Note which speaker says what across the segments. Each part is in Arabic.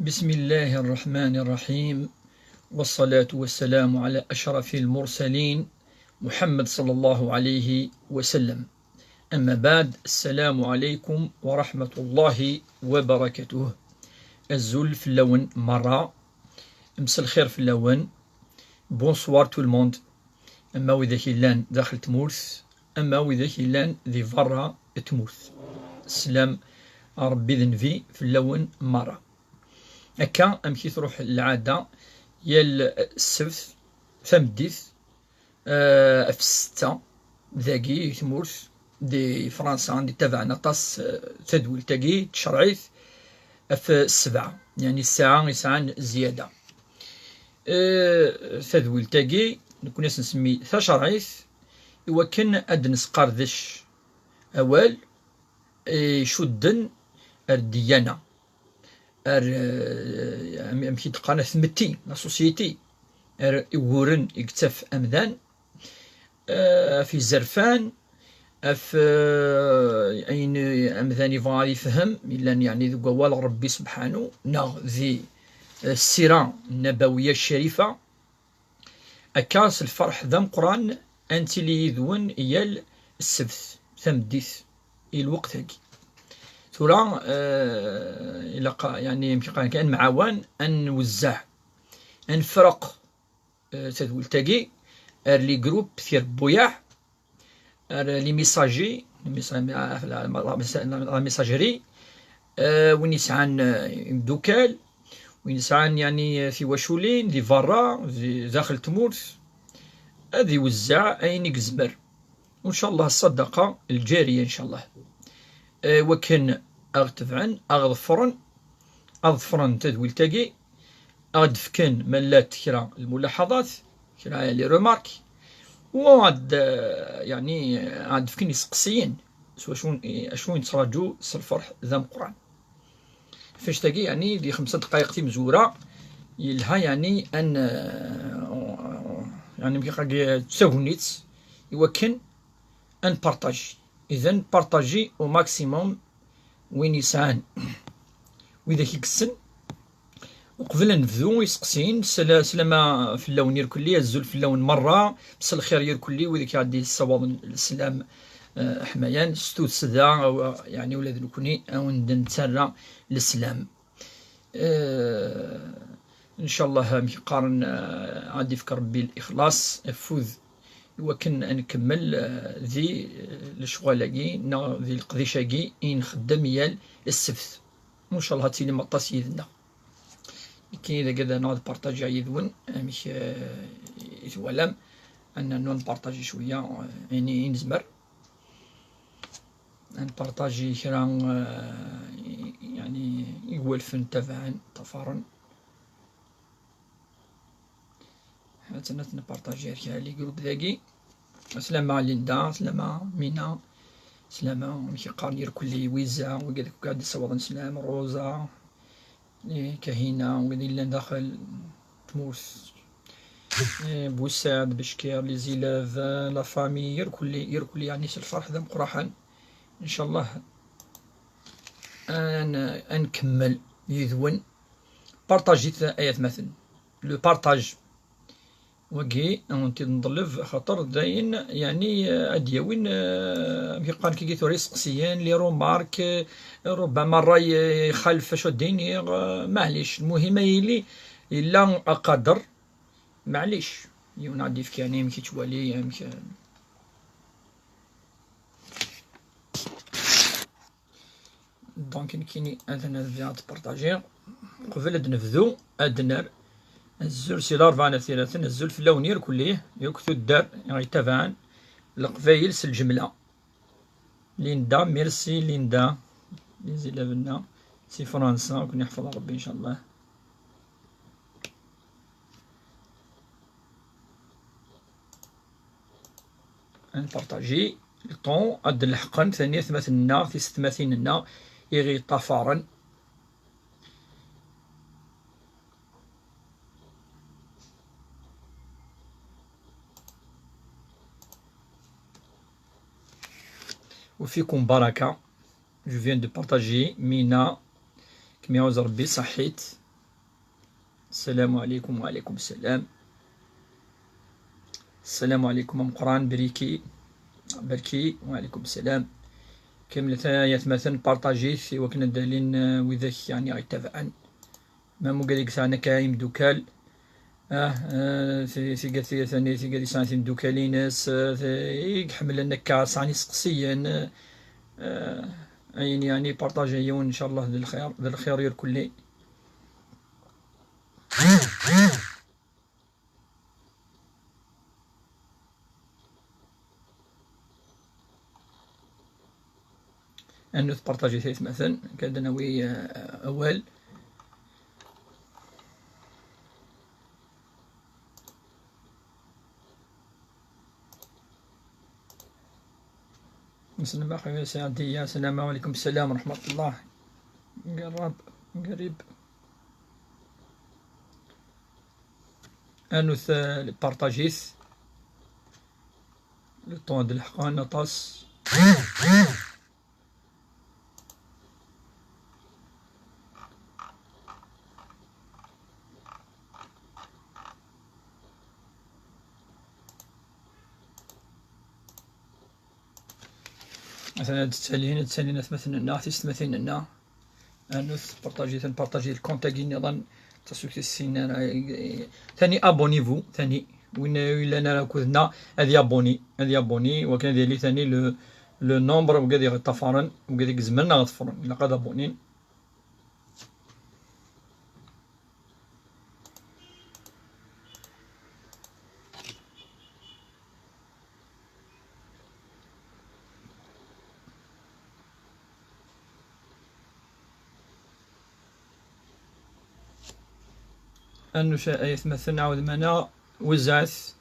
Speaker 1: بسم الله الرحمن الرحيم، والصلاة والسلام على أشرف المرسلين محمد صلى الله عليه وسلم. أما بعد، السلام عليكم ورحمة الله وبركاته. الزول في اللون مرة، مس الخير في اللون. بونسوار تو الموند. أما وإذا كيلان داخل تمورث، أما وإذا كيلان ذي فرا تمورث. السلام ربي ذنفي في اللون مرة. هكا أمشي تروح العادة يال السبت ثمديث في 6 ذاكي تمورث دي فرنسا دي تابعنا طاس تدويل تاكي تشرعيث في 7، يعني الساعة يسعان زيادة. تدويل تاكي نكون نسمي تشرعيث وكن أدنس قردش أول شدن الديانة أمشي تقانا ثمتي لا سوسيتي يورن يكتف أمذان في زرفان في أين أمذان يبغى يفهم إلا يعني ذو قوال ربي سبحانه ذي السيرة النبوية الشريفة أكاس الفرح ذا قران أنت لي يذون إيال السبت ثمديث الوقت هكي ثورا يعني كان معاون أن نوزع نفرق تدول تاكي لي جروب ثير بوياح لي ميساجي لا ميساجري وين يسعان دوكال وين يسعان يعني في وشولين ذي فرا داخل تمورث هذي يوزع أين يكزمر، وإن شاء الله الصدقة الجارية إن شاء الله. وكن أغتفعن أغظفرن تدويل تاكي أغدفكن ملات كرا الملاحظات كرا لي رومارك وعاد يعني عاد فكن يسقسيين سوا شون يتراجو الفرح ذا القرآن فاش تاكي يعني دي 5 دقائق في مزورة يلها يعني أن يعني مكي تساهونيت يوكن أن بارطاجي. إذن بارطاجي أو ماكسيموم وين يسعان وإذا كيكسن وقبل نبذو يسقسين سلامة في اللون يركلي الزول في اللون مرة بس الخير يركلي وإذا كيعدي الصواب السلام حمايان ستو سدا أو يعني ولاد نكوني أو ندنتسرى للسلام إن شاء الله ميقارن عادي فكر ربي الإخلاص فوذ وكن نكمل ذي الشغلاكي ذي القضيشاكي نخدم يال السبت وإن شاء الله هاتيلي مطاس يدنا كي إذا كذا نقعد بارطاجي يذون مش يتولم أن نبارطاجي شوية يعني نزمر نبارطاجي كرا يعني يولفن تفاعن تفارن حتى نبارطاجي كرا لي جروب ذاكي. سلامة ليندا، سلامة مينا، سلامة مشي قارنير كلي ويزا وقاعد قاعد يصوضن سلام روزا كهينة وقاعدين لنا داخل تمورث بوسعد بشكير لي زيلاف لا فامي يركلي يعني الفرح ذا مقرحان إن شاء الله. أنا نكمل يذون بارطاجيت آيات مثلا لو بارطاج وكي أنت نضلف خاطر داين يعني أدياوين كيقال كي ثوري سقسيان لي رومارك ربما الراي يخالف شو الدين معليش المهم يلي إلا أقدر معليش يونادي في كاني مكي توالي يمكن دونك كيني أدنى فيها تبارطاجي قبل نبذو أدنر الزول سي الأربعة ثلاثة الزول في اللون يركليه يكتو الدار يعني تبعا القفايل الجملة ليندا ميرسي ليندا ليزي لابنا سي فرنسا كون يحفظ ربي إن شاء الله. نبارطاجي الطون أد الحقن ثانية ثمثلنا في 36 يغي طفارا وفيكم بركة. جو فيان دو بارطاجي مينا كما يعوز ربي صحيت السلام عليكم. وعليكم السلام. السلام عليكم أم قران بريكي بركي. وعليكم السلام. كامل يتمثل بارطاجيث وكنا دالين وذاك يعني غيتابعن ما مقاليك ساعنا كايم دوكال في قاتي ثاني في قاتي ساعتين دوكاليناس يحمل انك كاسعني سقسيا يعني بارطاجيون ان شاء الله ذي الخير يركلي. أنو تبارطاجي ثيث مثلا كادنا وي أول مسلم أخي سعدي. السلام عليكم. السلام ورحمة الله. قريب أنو بارطاجيث لو طون دو الحقان نطاس مثلا تسالينا مثلا تستمثلين لنا أنو بارطاجي الكونتاكي نظن تسويك السنان ثاني ابونيفو ثاني وين الا راه كنا هذه ابوني وكان ديالي ثاني لو نومبر وقادي غتفرن وقادي زمرنا غتفرن الا قاد ابونين. أنو شاء يتمثل نعاود معنا وزعث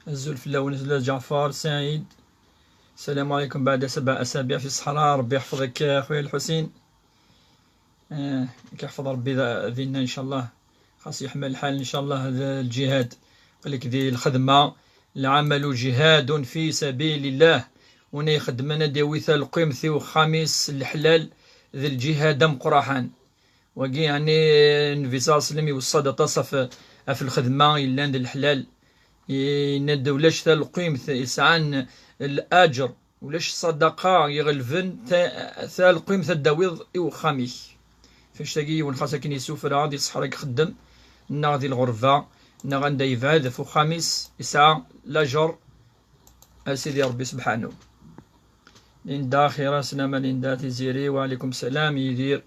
Speaker 1: الزلف اللون نزل جعفر سعيد. السلام عليكم بعد 7 أسابيع في الصحراء. ربي يحفظك أخويا الحسين. كيحفظ ربي ذينا إن شاء الله. خاص يحمل الحال إن شاء الله. هذا الجهاد قالك ذي الخدمة العمل جهاد في سبيل الله ونا يخدمنا داويثا القيمثي وخامس الحلال ذي الجهاد مقرحان وكي يعني نفيسا سلم يوصد تصف في الخدمة إلا عند الحلال يندو لاش ثا القيمث يسعان الأجر ولاش الصدقة يغلفن ثا القيمث الداويض إو خامس فاش تاقي ونخاصة كين يسوفر غادي صحراك خدم نا غادي الغرفة نا غندا يفاد فو خامس يسعى الأجر أسيدي ربي سبحانه. لندا خيرا سلامة لندا تيزيري. وعليكم السلام يدير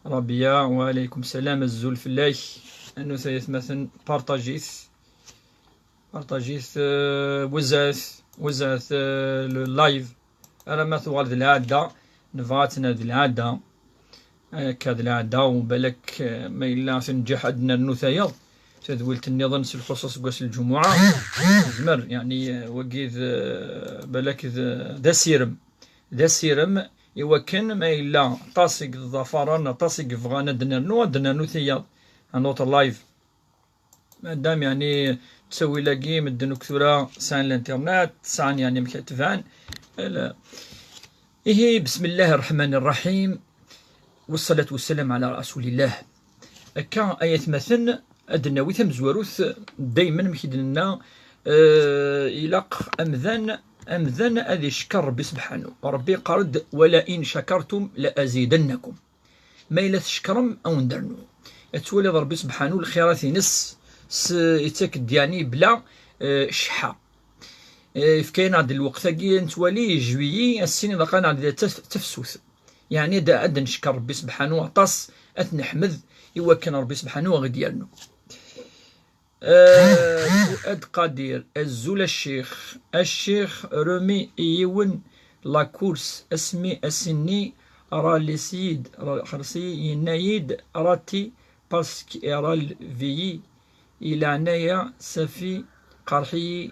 Speaker 1: ربيع. وعليكم السلام الزول فلاح. أنو ثيثمثل بارطاجيث وزاث اللايف أنا ما ثوال ذي العادة نفاتنا ذي العادة كاد العادة وبالك ما إلا تنجح عندنا النثايا تذولت النظام الخصوص قوس الجمعة زمر يعني وقيذ بالك ذا سيرم يوكن ما إلا طاسق الظفران طاسق فغانا دنا نثايا نوت لايف مادام يعني تسوي لاقي مدنو كثورة سان الانترنت سان يعني مكتفان إيه. بسم الله الرحمن الرحيم والصلاة والسلام على رسول الله. كان آية مثل أدناوي ثم زواروث دايما مكيدنا إلاق أمذن أذي شكر ربي سبحانه. ربي قرد ولئن شكرتم لأزيدنكم ما إلا تشكرم أو ندرنو تولي ربي سبحانه الخيرات ينس يتاكد يعني بلا شحة فكاين عند الوقت كي نتولي جويي السنين دقان عند تفسوس يعني دا أدن نشكر ربي سبحانه عطاس أتنحمد إوا كان ربي سبحانه غادي يالنو. فؤاد قدير الزول الشيخ رمي يون لاكورس اسمي السني راه لسيد خرسي ينايد راتي باسكي راه الفي إلى عناية سفي قرحي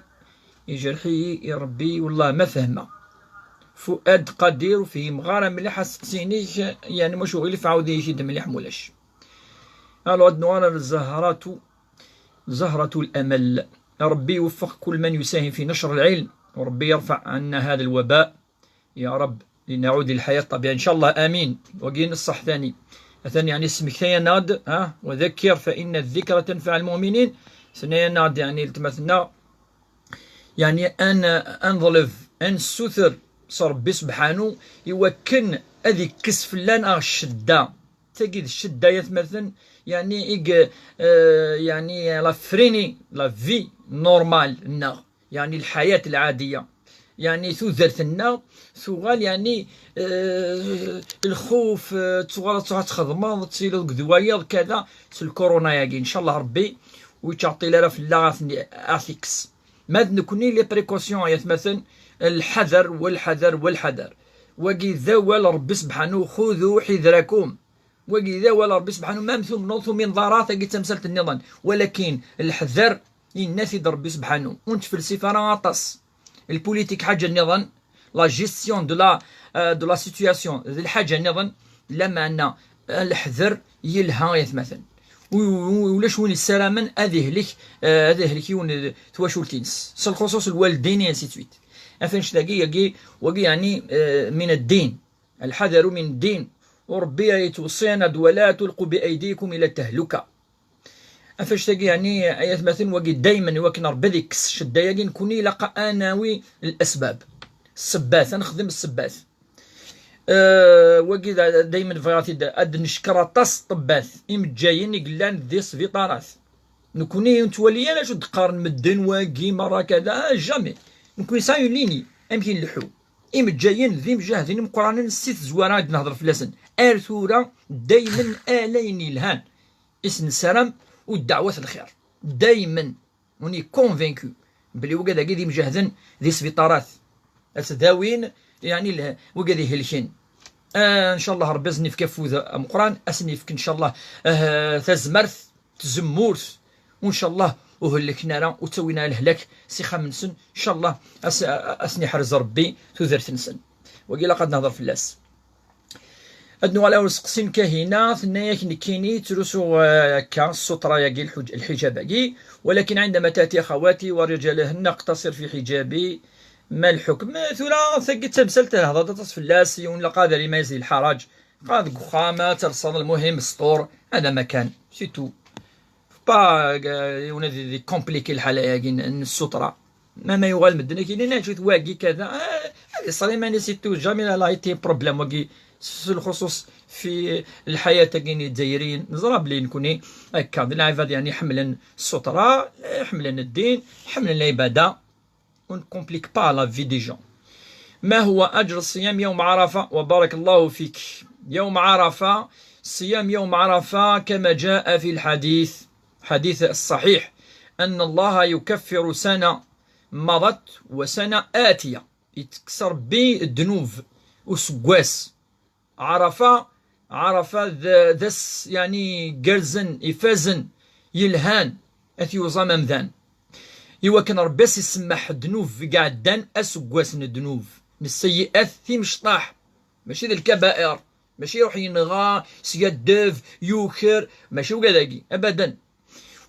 Speaker 1: يجرحي يربي والله ما فهمه. فؤاد قدير وفيه مغارة مليح سقسينيش يعني مش غير فعاودي يشد مليح مولاش. الو نوار زهرة الأمل. ربي يوفق كل من يساهم في نشر العلم وربي يرفع عنا هذا الوباء يا رب لنعود للحياة الطبيعية إن شاء الله آمين. وقين الصح ثاني مثلا يعني اسمك ناد وذكر فإن الذكرى تنفع المؤمنين. ثانيا ناد يعني مثلنا يعني أن أنظلف أن السثر صار ربي سبحانه يوكن هذيك كسف لان الشدة تجد الشدة يتمثل يعني يعني لا فريني لا في نورمال يعني الحياة العادية يعني ثوثرتنا ثوغال يعني الخوف تخدم تصير كذوايض كذا الكورونا ياكي ان شاء الله ربي ويتعطي لنا في الله اثيكس ماد نكوني لي بريكوسيون يتمثل الحذر والحذر والحذر وكذا ولا ربي سبحانه خذوا حذركم وكذا ولا ربي سبحانه ما مثل من ضارات تمثلت النظام ولكن الحذر الناس ربي سبحانه ونتفلسف راه طاس البوليتيك حاجه النظام لا جيستيون دو لا سيتوياسيون الحاجه النظام لما ان الحذر يلها يتمثل ولاش وين السلامن هذه لك يون تواشولتينس خصوص الوالدين يا سيتويت افنش تلاقي وقي يعني من الدين الحذر من الدين وربي يتوصينا ولا تلقوا بايديكم الى التهلكه افاش تلاقي يعني ايات مثلا وقي دائما وكن ربي ذيك الشده نكوني لقى اناوي الاسباب السباث نخدم السباث وقي دائما فغاتي اد نشكر طاس طباث جايين يقلان ذي سفيطارات نكوني نتولي لا شو تقارن مدن واقي مره كذا جامي نكوني سايليني امكن اللحو جايين ذي مجاهدين مقرانين الست زوارات نهضر في لسن ارثورا دائما الين الهان اسم السلام والدعوة الخير دائما وني كونفينكو بلي وقادا قاعدين مجهزين ذي سبيطارات التداوين يعني وقادا هلكين ان شاء الله ربي زني في كفوذ مقران اسني في ان شاء الله تزمرث تزمورث وان شاء الله وهلكنا راه وتوينا الهلاك سي خمسن ان شاء الله اسني حرز ربي تذرت نسن وقيلا قد نهضر في اللاس أدنو على سقسين كهينة ثنايا كيني ترسو كا السطرة ياكي الحجاب ياكي ولكن عندما تأتي أخواتي ورجالهن اقتصر في حجابي ما الحكم ثلا ثقت تمثلت هذا تصف اللاس ولا قادر ما يزيد الحرج قاد قخامة ترصد المهم سطور هذا مكان سيتو با يونادي دي كومبليكي الحالة ياكي السطرة ما يغال مدنا كاين ناجي واقي كذا هذه صري ما نسيتو جامي لا ايتي بروبليم واقي الخصوص في الحياة كاين الجزائريين نزرب لي نكوني هكا العباد يعني حملا السطرة حملا الدين حملا العبادة ونكومبليك با لا في دي جون. ما هو أجر الصيام يوم عرفة؟ وبارك الله فيك. يوم عرفة صيام يوم عرفة كما جاء في حديث الصحيح أن الله يكفر سنة مضت وسنة آتية يتكسر بالذنوب وسقواس عرفة ذس يعني جرزن إفازن يلهان أثيوزا ممذان إوا كان ربي يسمح الذنوب في قاع الدان أسقواسن الذنوب من السيئات في مشطاح ماشي ذي الكبائر ماشي يروح ينغى سيادف يوخر ماشي وكذاكي أبدا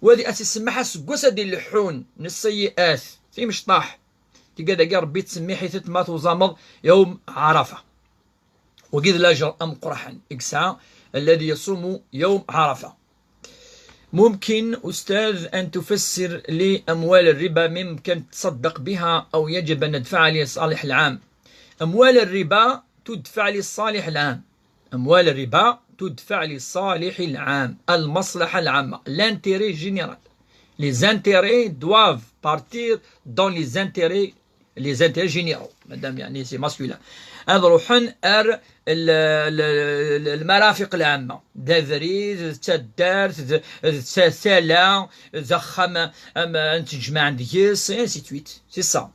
Speaker 1: وهذه أسمحها سقواس هذه اللحون من السيئات في مشطاح كذا ربي تسمي حيث ما تزامض يوم عرفة وقيد الأجر أم قرحا إكسا الذي يصوم يوم عرفة. ممكن أستاذ أن تفسر لي أموال الربا ممكن تصدق بها أو يجب أن ندفع لصالح العام؟ أموال الربا تدفع للصالح العام. أموال الربا تدفع لصالح العام المصلحة العامة l'intérêt général. Les intérêts doivent partir dans les intérêts généraux. Madame يعني c'est masculin. هذا روحن المرافق العامة دافريز تدار سالا زخم تجمع عندك سي تويت سي سا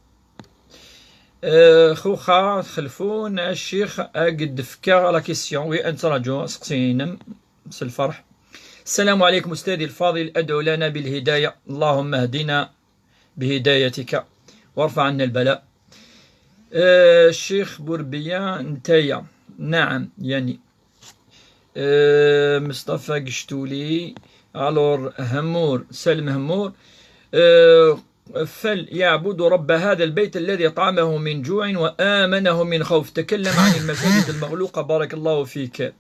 Speaker 1: خوخا خلفون الشيخ قد فكا لا كيسيون وي انت راجو سقسينم بس الفرح. السلام عليكم أستاذي الفاضل أدعو لنا بالهداية اللهم اهدنا بهدايتك وارفع عنا البلاء. الشيخ بوربيا نتايا نعم يعني مصطفى قشتولي الور همور سلم همور فليعبد رب هذا البيت الذي أطعمه من جوع وآمنه من خوف. تكلم عن المساجد المغلوقة بارك الله فيك.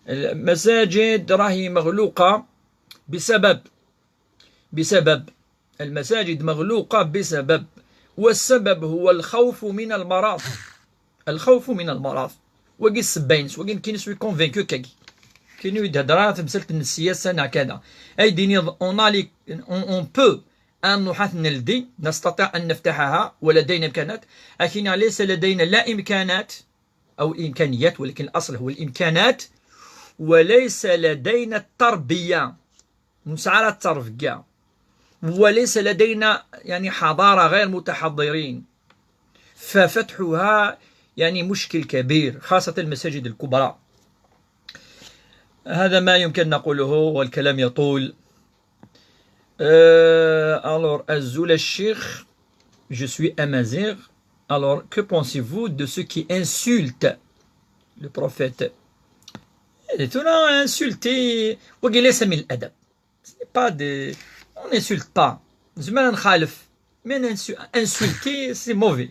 Speaker 1: المساجد راهي مغلوقة بسبب المساجد مغلوقة بسبب، والسبب هو الخوف من المرض. الخوف من المرض وكي السباينس وكي كاين سوي كونفينكو كاكي كاين يتهضر في مسألة السياسة هكذا أي ديني اون بو أن نحاث نلدي نستطيع أن نفتحها ولدينا إمكانات، لكن ليس لدينا لا إمكانات أو إمكانيات، ولكن الأصل هو الإمكانات، وليس لدينا التربية نسعى على التربية، وليس لدينا يعني حضارة غير متحضرين، ففتحها يعني مشكل كبير خاصة المساجد الكبرى. هذا ما يمكن نقوله والكلام يطول. Alors, Azul Sheikh, je suis amazigh. Alors, que pensez-vous de ceux qui insultent le prophète? Et tout là, insulter, وقيل من الأدب. Ce n'est pas de... On n'insulte pas. زمان نخالف. Mais insulter, c'est mauvais.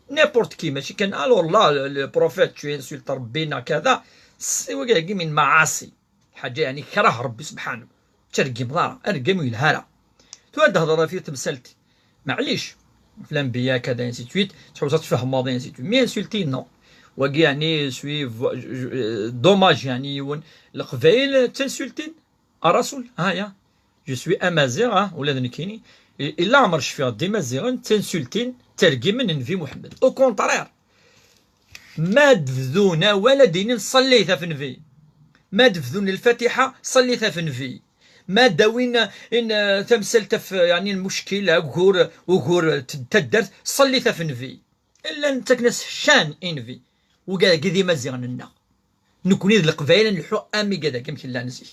Speaker 1: N'importe qui. ماشي كان alors là, le prophète, tu insultes ربنا كذا. C'est وقيل من معاصي. حاجة يعني كره ربي سبحانه. ترقي مضارة أرقم الهارة تود هضرة في تمثلت معليش في الأنبياء كذا انسي تويت تحوس تفهم ماضي انسي تويت مي انسولتي نو وكي يعني سوي دوماج يعني يون القبائل تنسولتين الرسول هايا جو سوي امازيغ ولاد نكيني الا عمر شفيها دي مازيغن تنسولتين ترقي من نفي محمد او كونترير ما دفذونا ولا دينين صليتها في نفي ما دفذون الفاتحة صليتها في نفي ما داوين ان تمثلت في يعني المشكله وغور تدرت صليتها في نفي الا انت كناس شان انفي وقال كذي مزيان لنا نكوني ذ القبائل نلحو امي كذا كيمكن لا نسي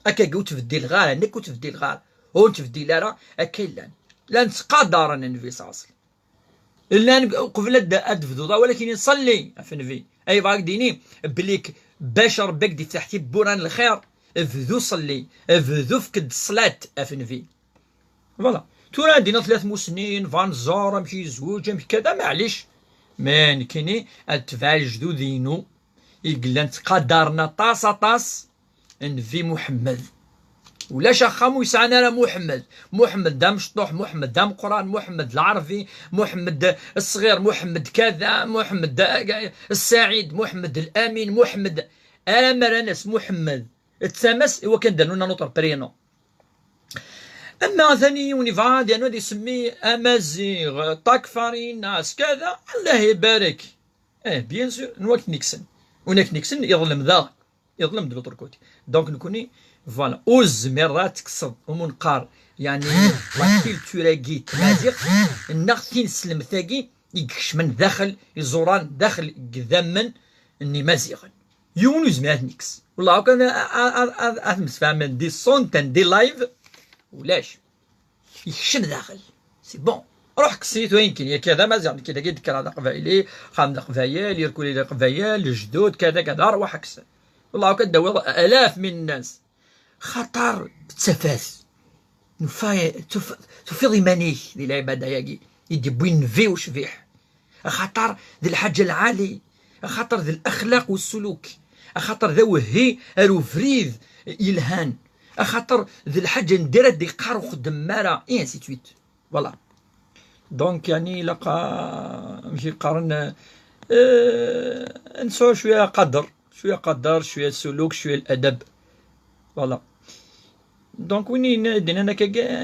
Speaker 1: هكا قوت في الغار انك كنت في الغار هو انت في لارا هكا لا نتقادر ان نفي صاصل الا قبل ادفذوضا ولكن نصلي في نفي اي باك ديني بليك بشر بك دي تحتي بوران الخير افذو صلي افذو فكد الصلاة افنفي فوالا تورا دينا 3 مسنين فان زور امشي زوج امشي كذا معليش مان كيني اتفع الجدو دينو يقلان تقدرنا طاس نفي محمد ولا شخامو يسعنا على محمد دام شطوح محمد دام قران محمد العربي محمد الصغير محمد كذا محمد السعيد محمد الامين محمد امر ناس محمد التمس هو كان دانونا نوتر برينو اما ثاني ونيفا ديالو دي يسمي امازيغ تكفري ناس كذا الله يبارك بيان سور نواك نيكسن وناك نيكسن يظلم ذا يظلم دو لوتر كوتي دونك نكوني فوالا اوز مرات تكسر ومنقار يعني لاكيل تراكيت مازيغ النغتين سلم ثاقي يكش من داخل يزوران داخل قدامن اني مازيغ يونس مات نيكس والله كان اتمسفهم دي سونتن دي لايف ولاش يخشم داخل سي بون روح كسيت وين كاين كذا مازال كذا كيذكر هذا قبايلي خام قبايل يركوا لي قبايل الجدود كذا روح كسر والله كداوي الاف من الناس خطر تسفاس تفيض يمانيك دي العباده ياكي يدي بوين في وشفيح خطر ذي الحاجه العالي خطر ذي الاخلاق والسلوك خاطر ذا وهي فريد يلهان خاطر ذي الحاجه ندير دي قارو خدم مارا اي انسي تويت فوالا دونك يعني لقى ماشي قارن نسوا شويه قدر شويه سلوك شويه الادب فوالا دونك وين دينا انا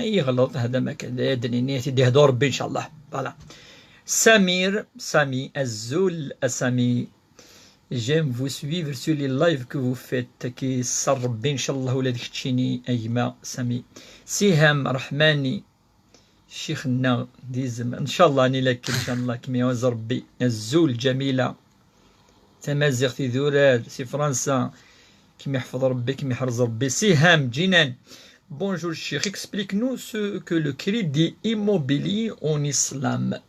Speaker 1: يغلط هذا ما كان دنيا تدي هدور ربي ان شاء الله فوالا سامي الزول سامي j'aime vous suivre sur les lives que vous faites كي صر ربي ان شاء الله ولا ديك تشيني ايما سامي سهام رحماني شيخنا ديزم ان شاء الله اني لك ان شاء الله كما يوز ربي الزول جميله تمازيغ في ذورال سي فرنسا كما يحفظ ربي كما يحرز ربي سهام جنان Bonjour Cheikh, explique-nous ce que le crédit immobilier en islam.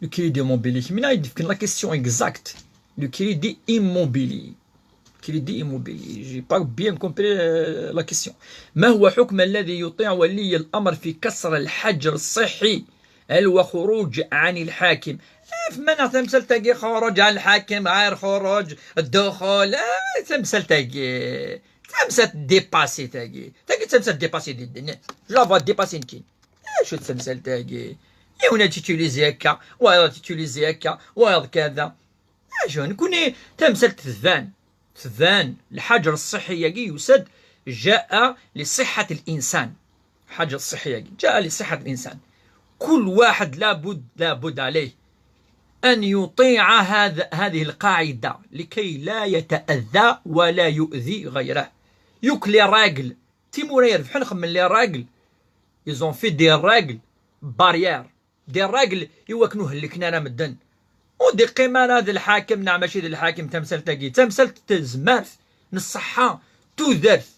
Speaker 1: Le crédit immobilier, la question exacte. Le crédit immobilier. J'ai pas bien compris la question. ما هو حكم الذي يطيع ولي الأمر في كسر الحجر الصحي وخروج عن الحاكم؟ فمانا تمثل تاقي خروج على الحاكم غير خروج الدخول تمثل تاقي تمثل ديباسي تاقي تمثل ديباسي دي الدنيا جافا ديباسي نكين شو تمثل تاقي يونا تيتيليزي هكا وهذا تيتيليزي هكا وهذا كذا شو نكون تمثل تذان الحجر الصحي يجي يسد جاء لصحة الإنسان حجر الصحي جاء لصحة الإنسان كل واحد لابد عليه أن يطيع هذه القاعدة لكي لا يتأذى ولا يؤذي غيره يوك لي راجل تيمور يعرف حنا نخمم لي راجل يزون في دي راجل باريير دي راجل يوكنوه هلكنا انا مدن ودي قيمة هذا الحاكم نعم ماشي ذا الحاكم تمثل تاقي تمثل تزمارث نصحة تو ذرث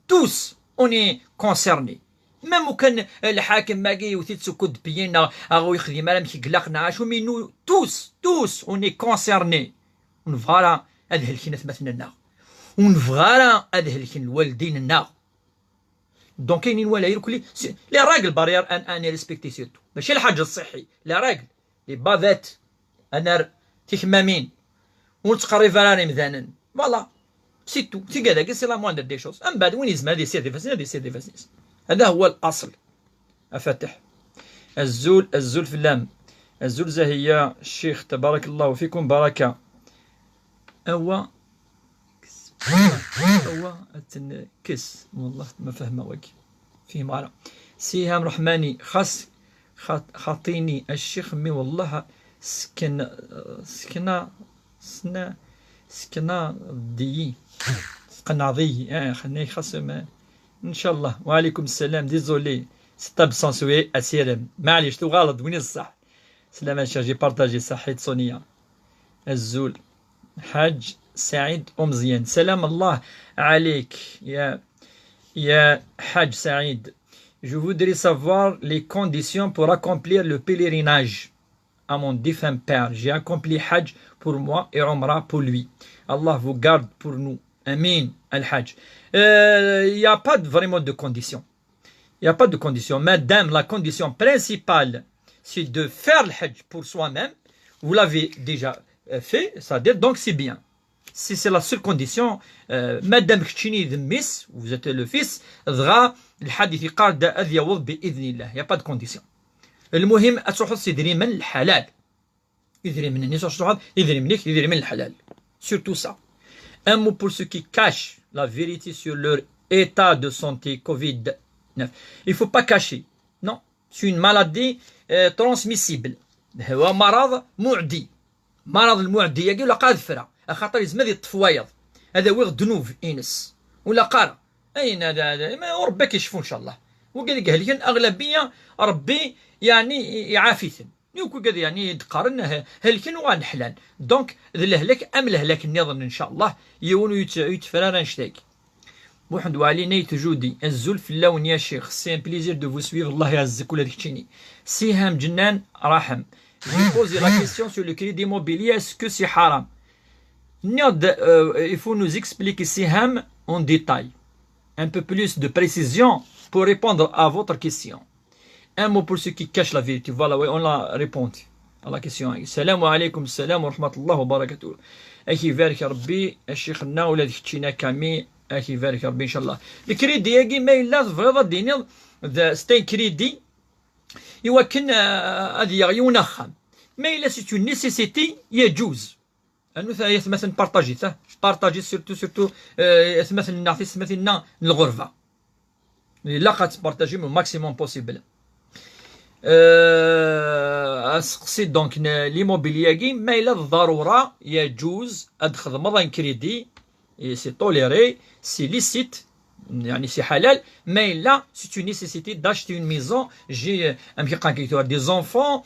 Speaker 1: توس اوني كونسيرني ميم كان الحاكم ماكي وتيتسكد بينا اغو يخدم مالا مشي قلقنا شو مينو توس اوني كونسيرني ونفغالا هذه الكينات مثلنا ونفغالا هذه الكين الوالدين نا دونك كاينين ولاير كلي لي راجل بارير اني ريسبكتي سيرتو ماشي الحاج الصحي لا راجل لي بافات انا تخمامين ونتقرب راني مذانن فوالا سي تو سي كذا سي لا موندر دي شوز ام بعد وين يزما هذه سير دي فاسيس هذا هو الاصل افتح الزول في اللام الزول زهية الشيخ تبارك الله فيكم بركة هو كس والله ما فهمه وجه فيه معنا سيهام رحماني خاطيني الشيخ مي والله سكنا دي قناضي خلني خصم ان شاء الله. وعليكم السلام. ديزولي ستاب سانسوي اسيرم معليش تو غلط وين الصح. سلام الشيخ جي بارطاجي صحيت سونيا الزول حاج سعيد أمزيان. سلام الله عليك يا حاج سعيد. Je voudrais savoir les conditions pour accomplir le pèlerinage à mon défunt père. J'ai accompli Hajj pour moi et Umrah pour lui. Allah vous garde pour nous. Amin al-Hajj. Il n'y a pas vraiment de conditions. Il n'y a pas de conditions. Madame, la condition principale, c'est de faire le Hajj pour soi-même. Vous l'avez déjà fait, c'est-à-dire, donc c'est bien. Si c'est la seule condition, Madame Kchtini de Miss, vous êtes le fils, ذغا الحديث قال دا أذ يوض بإذن الله. Il n'y a pas de condition. المهم أتروح تدري من الحلال. يدري من الناس يدري منك يدري من الحلال. Surtout ça. Un mot pour ceux qui cachent la vérité sur leur état de santé Covid-19. Il ne faut pas cacher. Non. C'est une maladie transmissible. هو مرض معدي. مرض المعدي يقول قاد فرع. خاطر يزم هذه الطفوايض هذا ويغ دنوب إنس ولا قارة أين هذا وربك يشفو إن شاء الله. وقال قال لي أغلبية ربي يعني يعافيثن يوكو قال يعني تقارن هلكن وان حلال دونك ذا الهلاك أم الهلاك النظام إن شاء الله يونو يتفرارا نشتاك بوحد وعلي نيت جودي الزول في اللون يا شيخ. سي ان بليزير دو فو سويغ الله يعزك ولا تكتشيني. سيهام جنان رحم. J'ai posé la question sur le crédit immobilier, est-ce que c'est haram? Il faut nous expliquer Siham en détail. Un peu plus de précision pour répondre à votre question. Un mot pour ceux qui cachent la vérité. Voilà, oui, on l'a répondu à la question. Salam alaikum, salam wa rahmatullah wa barakatuh. أخي يبارك ربي الشيخنا ولا ذكتشينا كامي أخي يبارك ربي إن شاء الله. الكريدي يجي ما إلا فرض ديني ذا ستين كريدي يوكن هذه ينخم ما إلا سيت اون نيسيسيتي يجوز أنه مثلا بارطاجي سيرتو مثلا نعطي مثلا الغرفة لا بارطاجي من ماكسيموم بوسيبل. أسقسي دونك ليموبيلياكي ما إلا الضرورة يجوز أدخل مرة كريدي سي توليري سي ليسيت يعني سي حلال ما إلا سي اون نيسيسيتي داشتي اون ميزون جي أم كيقان دي زونفون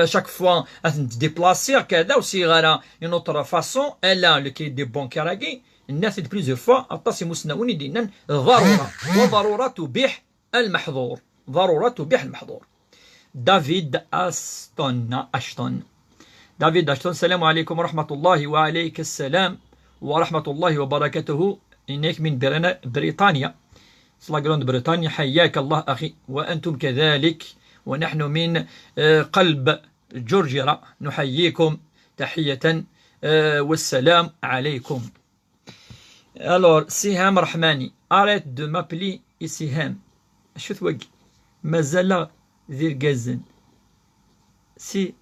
Speaker 1: شاك فوا تديبلاسي كذا وصغارا اون اوتر فاسون الا لو كريدي بونكيراكي الناس بليزيور فوا اطاسي مسناوني دينا ضرورة وضرورة تبيح المحظور. ضرورة تبيح المحظور. دافيد أشتون. دافيد أشتون. السلام عليكم ورحمة الله. وعليك السلام ورحمة الله وبركاته. إنك من بريطانيا. سلاغروند بريطانيا. حياك الله أخي وأنتم كذلك ونحن من قلب جورجيا نحييكم تحية والسلام عليكم. Alors سهام رحماني arrête de m'appeler سهام. شو ثوق مازال ذي القزن سي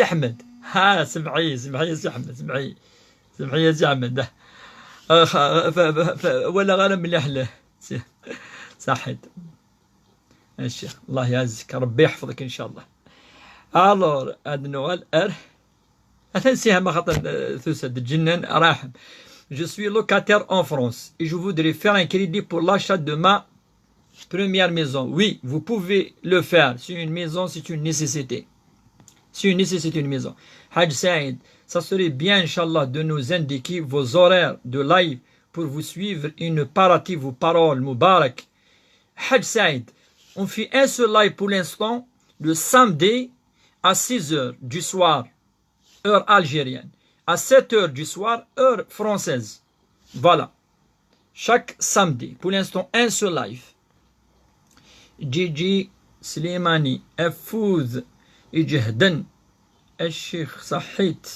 Speaker 1: أحمد. ها سمعي سي أحمد سمعي يا سي أحمد ولا غير مليح له صحيت الشيخ الله يعزك ربي يحفظك إن شاء الله. alors هاد نوال أتنسيها ما خاطر ثوسد الجنان راحم. Je suis locataire en France et je voudrais faire un crédit pour l'achat de ma première maison. Oui, vous pouvez le faire. C'est une maison, c'est une nécessité. C'est une nécessité, une maison. Haj Saïd, ça serait bien, Inch'Allah, de nous indiquer vos horaires de live pour vous suivre une partie vos paroles. Moubarak. Haj Saïd, on fait un seul live pour l'instant, le samedi à 6 h du soir, heure algérienne. À 7 h du soir, heure française. Voilà. Chaque samedi. Pour l'instant, un seul live. Gigi Slimani. Afouz. يجهدن الشيخ صحيت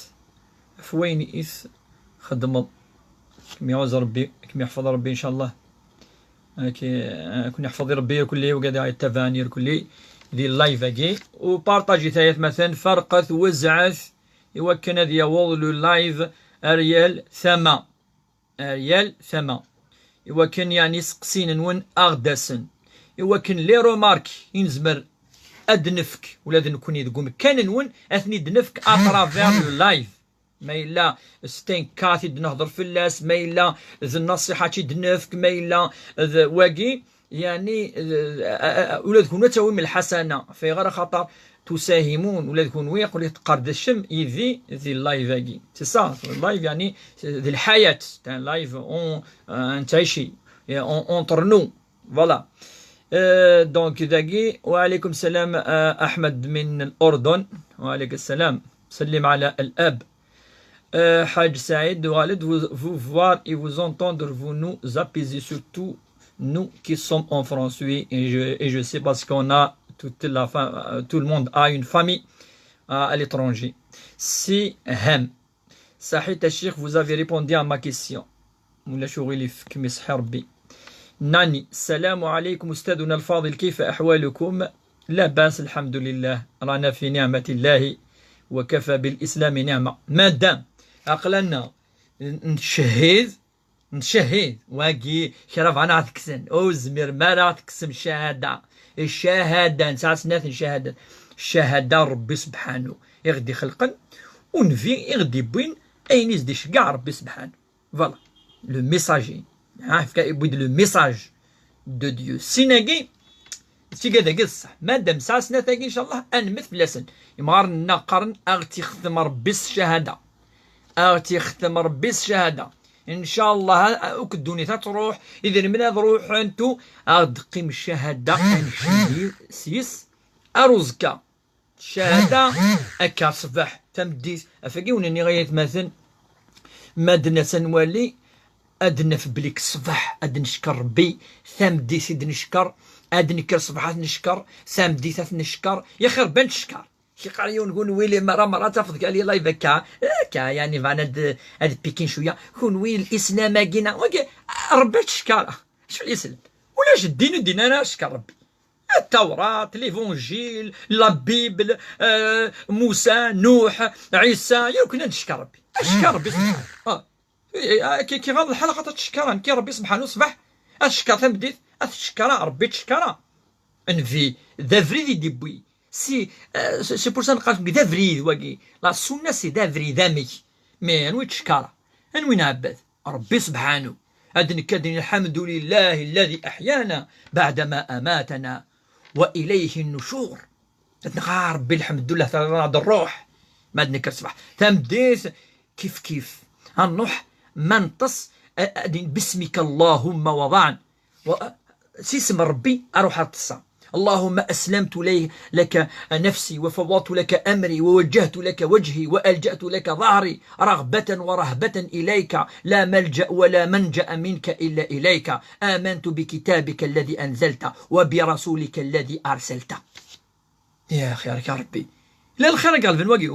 Speaker 1: فوين إث خدم كم يعوز ربي كم يحفظ ربي إن شاء الله كن يحفظ ربي كلي وقاعد التفانير كلي ذي اللايف أجي وبارطاجي ثلاث مثلا فرقت وزعث يوكن ذي وضل اللايف أريال ثما يوكن يعني سقسين ون أغدسن يوكن لي رومارك ينزمر أدنفك ولا نكون يدقوم كان نون أثني دنفك أترافير اللايف ما إلا ستين كاثي نهضر في اللاس ما إلا ذي النصيحة دنفك ما إلا واقي يعني ولا تكون تاوي من الحسنة في غير خطر تساهمون ولا تكون ويقول يتقرد الشم ذي اللايف واقي سي سا اللايف يعني ذي الحياة تاع اللايف اون تعيشي اونتر نو فوالا. دونك داقي وعليكم السلام أحمد من الأردن وعليكم السلام سلم على الأب. حاج سعيد والد vous voir et vous entendre vous nous apaisez surtout nous qui sommes en France. Oui et je sais parce qu'on a tout le monde a une famille à l'étranger. Si هم صحيت الشيخ vous avez répondu à ma question ولا شغلي في مسح ربي. ناني السلام عليكم أستاذنا الفاضل كيف أحوالكم؟ لا بأس الحمد لله رانا في نعمة الله وكفى بالإسلام نعمة ما دام عقلنا نشهد واقي شرف أنا تكسن أوزمر ما راه تكسم الشهادة نسعى سنات الشهادة ربي سبحانه يغدي خلقا ونفي يغدي بوين أين يزديش كاع ربي سبحانه. فوالا لو ميساجي عارف يبود لو ميساج دو ديو سيناكي تيكادا قصح مادام ساسنا تاكي ان شاء الله انمث بلاسن يمغارنا قرن اغتي ختم ربي الشهاده ان شاء الله وكدوني تروح اذا من روح انتو اغدقيم الشهاده انشدي سيس اروزكا الشهاده اكا صباح تمديس افاكيونني غاية مثلا مادنا سنوالي أدنا في بليك الصباح أدن نشكر ربي ثامدي سيد نشكر أدن كر صباحات نشكر ثامدي ثاث نشكر يا خير بان تشكر كي قاريو نقول ويلي مرة تفضك علي لايف كا يعني معنا هاد بيكين شوية كون ويل الإسلام كينا ربي تشكر شو الإسلام ولاش الدين أنا أشكر ربي التوراة ليفونجيل لا بيبل موسى نوح عيسى يمكن نشكر ربي أشكر ربي سبحانه كي غاض الحلقة تشكران كي ربي سبحانه صباح أشكر ثم بديت أتشكرا ربي تشكرا انفي دافري دي بوي سي بور نقال دافري واقي لا سنة سي دافري ذامي مي انوي تشكرا انوي نعبد ربي سبحانه أدن كدن الحمد لله الذي أحيانا بعدما أماتنا وإليه النشور نقار ربي الحمد لله ترى الروح ما نكر صباح ثم بديت كيف هنروح منتص باسمك اللهم وضعا سيسم ربي أروح أتصى اللهم أسلمت لك نفسي وفوضت لك أمري ووجهت لك وجهي وألجأت لك ظهري رغبة ورهبة إليك لا ملجأ ولا منجأ منك إلا إليك آمنت بكتابك الذي أنزلت وبرسولك الذي أرسلت. يا خيرك يا ربي لا الخير قال فين واقي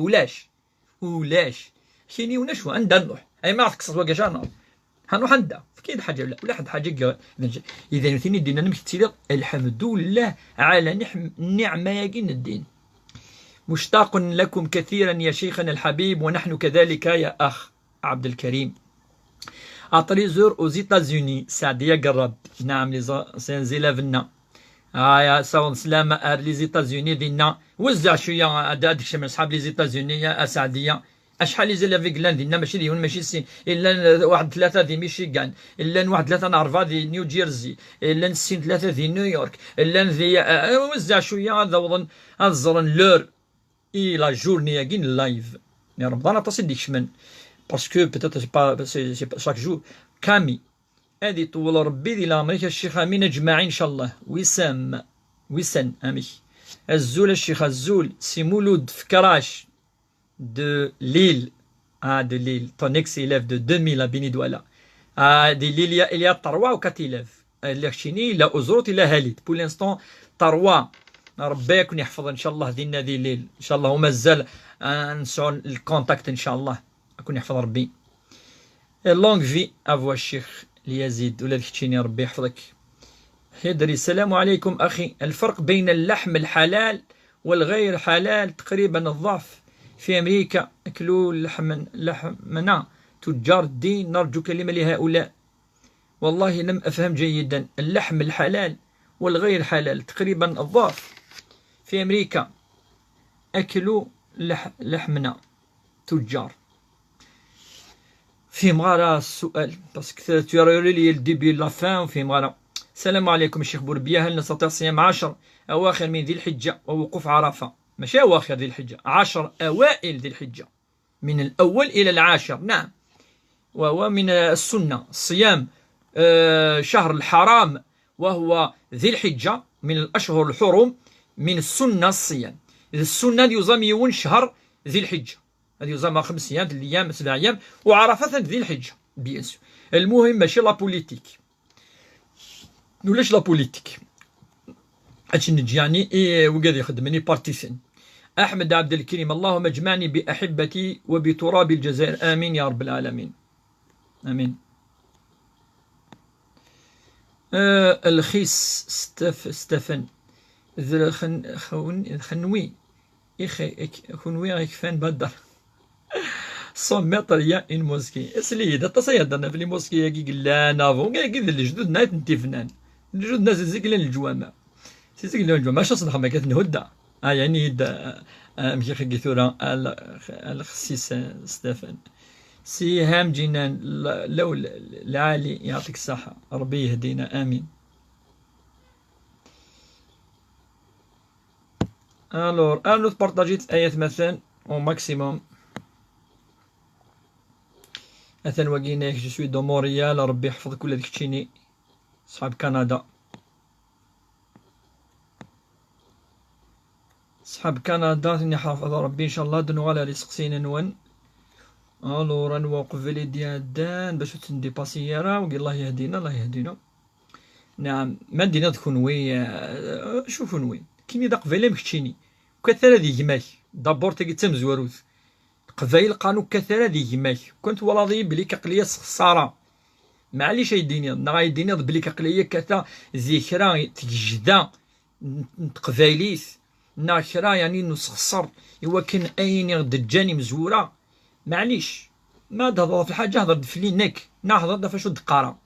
Speaker 1: ولاش كيني ونشوى عندها نروح اي ما تكسر واقي جانا هنروح عندها كاين حاجه ولا حد حاجه اذا نثني دينا نمشي الحمد لله على النعمه يقين الدين. مشتاق لكم كثيرا يا شيخنا الحبيب ونحن كذلك يا اخ عبد الكريم. اتريزور aux États-Unis سعديه قرب نعم لي سنزيلافنا يا ساون سلامة لي زيتازوني دينا وزع شويه هذاك الشيء من اصحاب لي زيتازوني يا اسعديه اشحال لي زيلا فيكلاند دينا ماشي ديون ماشي سين الا واحد ثلاثه دي ميشيغان الا واحد ثلاثه نعرفها دي نيو جيرسي الا نسين ثلاثه دي نيويورك الا ذي وزع شويه هذا وظن الزرن لور اي لا جورني كاين لايف يا رمضان تصل ديك شمن باسكو بيتيت سي شاك جور كامي هادي طول ربي دي لامريكا الشيخ امين اجمعين ان شاء الله وسام امي الزول الشيخ الزول سي مولود في كراش de Lille, de Lille, ton ex-élève de 2000 à Benidouala. De Lille, il y a 3 ou 4 élèves. الشيني لا أزروت إلا هاليد. Pour l'instant 3. ربي يكون يحفظ إن شاء الله دينا ذي الليل. إن شاء الله ومازال نسعون الكونتاكت إن شاء الله. يكون يحفظ ربي. لونغ في أفوا الشيخ ليزيد ولا الشيني ربي يحفظك. يدري السلام عليكم أخي. الفرق بين اللحم الحلال والغير حلال تقريبا الضعف. في أمريكا أكلوا لحمنا تجار الدين نرجو كلمة لهؤلاء. والله لم أفهم جيدا اللحم الحلال والغير حلال تقريبا الضعف. في أمريكا أكلوا لحمنا تجار. في مغارة السؤال باسكو تيروري لي الديبي لا فان وفي مغارة. السلام عليكم الشيخ بوربيا. هل نستطيع صيام 10 أواخر من ذي الحجة ووقوف عرفة؟ ماشي أواخر ذي الحجة 10 أوائل ذي الحجة من الأول إلى العاشر. نعم وهو من السنة صيام شهر الحرام وهو ذي الحجة من الأشهر الحرم من السنة الصيام. السنة يوزم يون شهر ذي الحجة هذه يوزم 5 أيام 3 أيام 7 أيام وعرفة ذي الحجة بيانسو. المهم ماشي لا بوليتيك ولاش لا بوليتيك هادشي نجي يعني وقاعد يخدمني بارتيسين. أحمد عبد الكريم اللهم اجمعني بأحبتي وبتراب الجزائر آمين يا رب العالمين آمين. الخيس ستفن خنوي خنوي يكفان بدر 100 متر يا ان موسكي اسلي تصيدنا في الموسكي كي قلا نافو كي الجدود نايت انت فنان الجدود ناس زيكلا الجوامع سيزيكلا الجوامع ماشي صدق ما كتنهدى يعني مشي خي ثورة الخسيس ستefan سهام جنان لو العالي يعطيك الصحة ربي يهدينا آمين. الور أنا بارطاجيت الآيات مثلا أو ماكسيموم مثلا وقينا جو سوي دو مونريال ربي يحفظ كل هذيك تشيني صحاب كندا صحاب كندا ثاني حافظ ربي ان شاء الله دنو على رزق سينن الور نوقف لي ديال دان باش تنديباسي يرا وقال الله يهدينا الله يهدينا. نعم ما دينا تكونوي شوفوا نوي كيني دا قبيله مكتشيني كثر هذه يماك دابور تاكي تمزوروث قبايل قانو كثر هذه يماك كنت ولاضي بلي كقليه خساره معليش يديني نا يديني بلي كقليه كثا ذكرى تجدا قبايليث ناكرا يعني نسخسر إوا كان أين دجاني مزورة معليش ما تهضر في الحاجة هضر في لينك نهضر فاش دقارة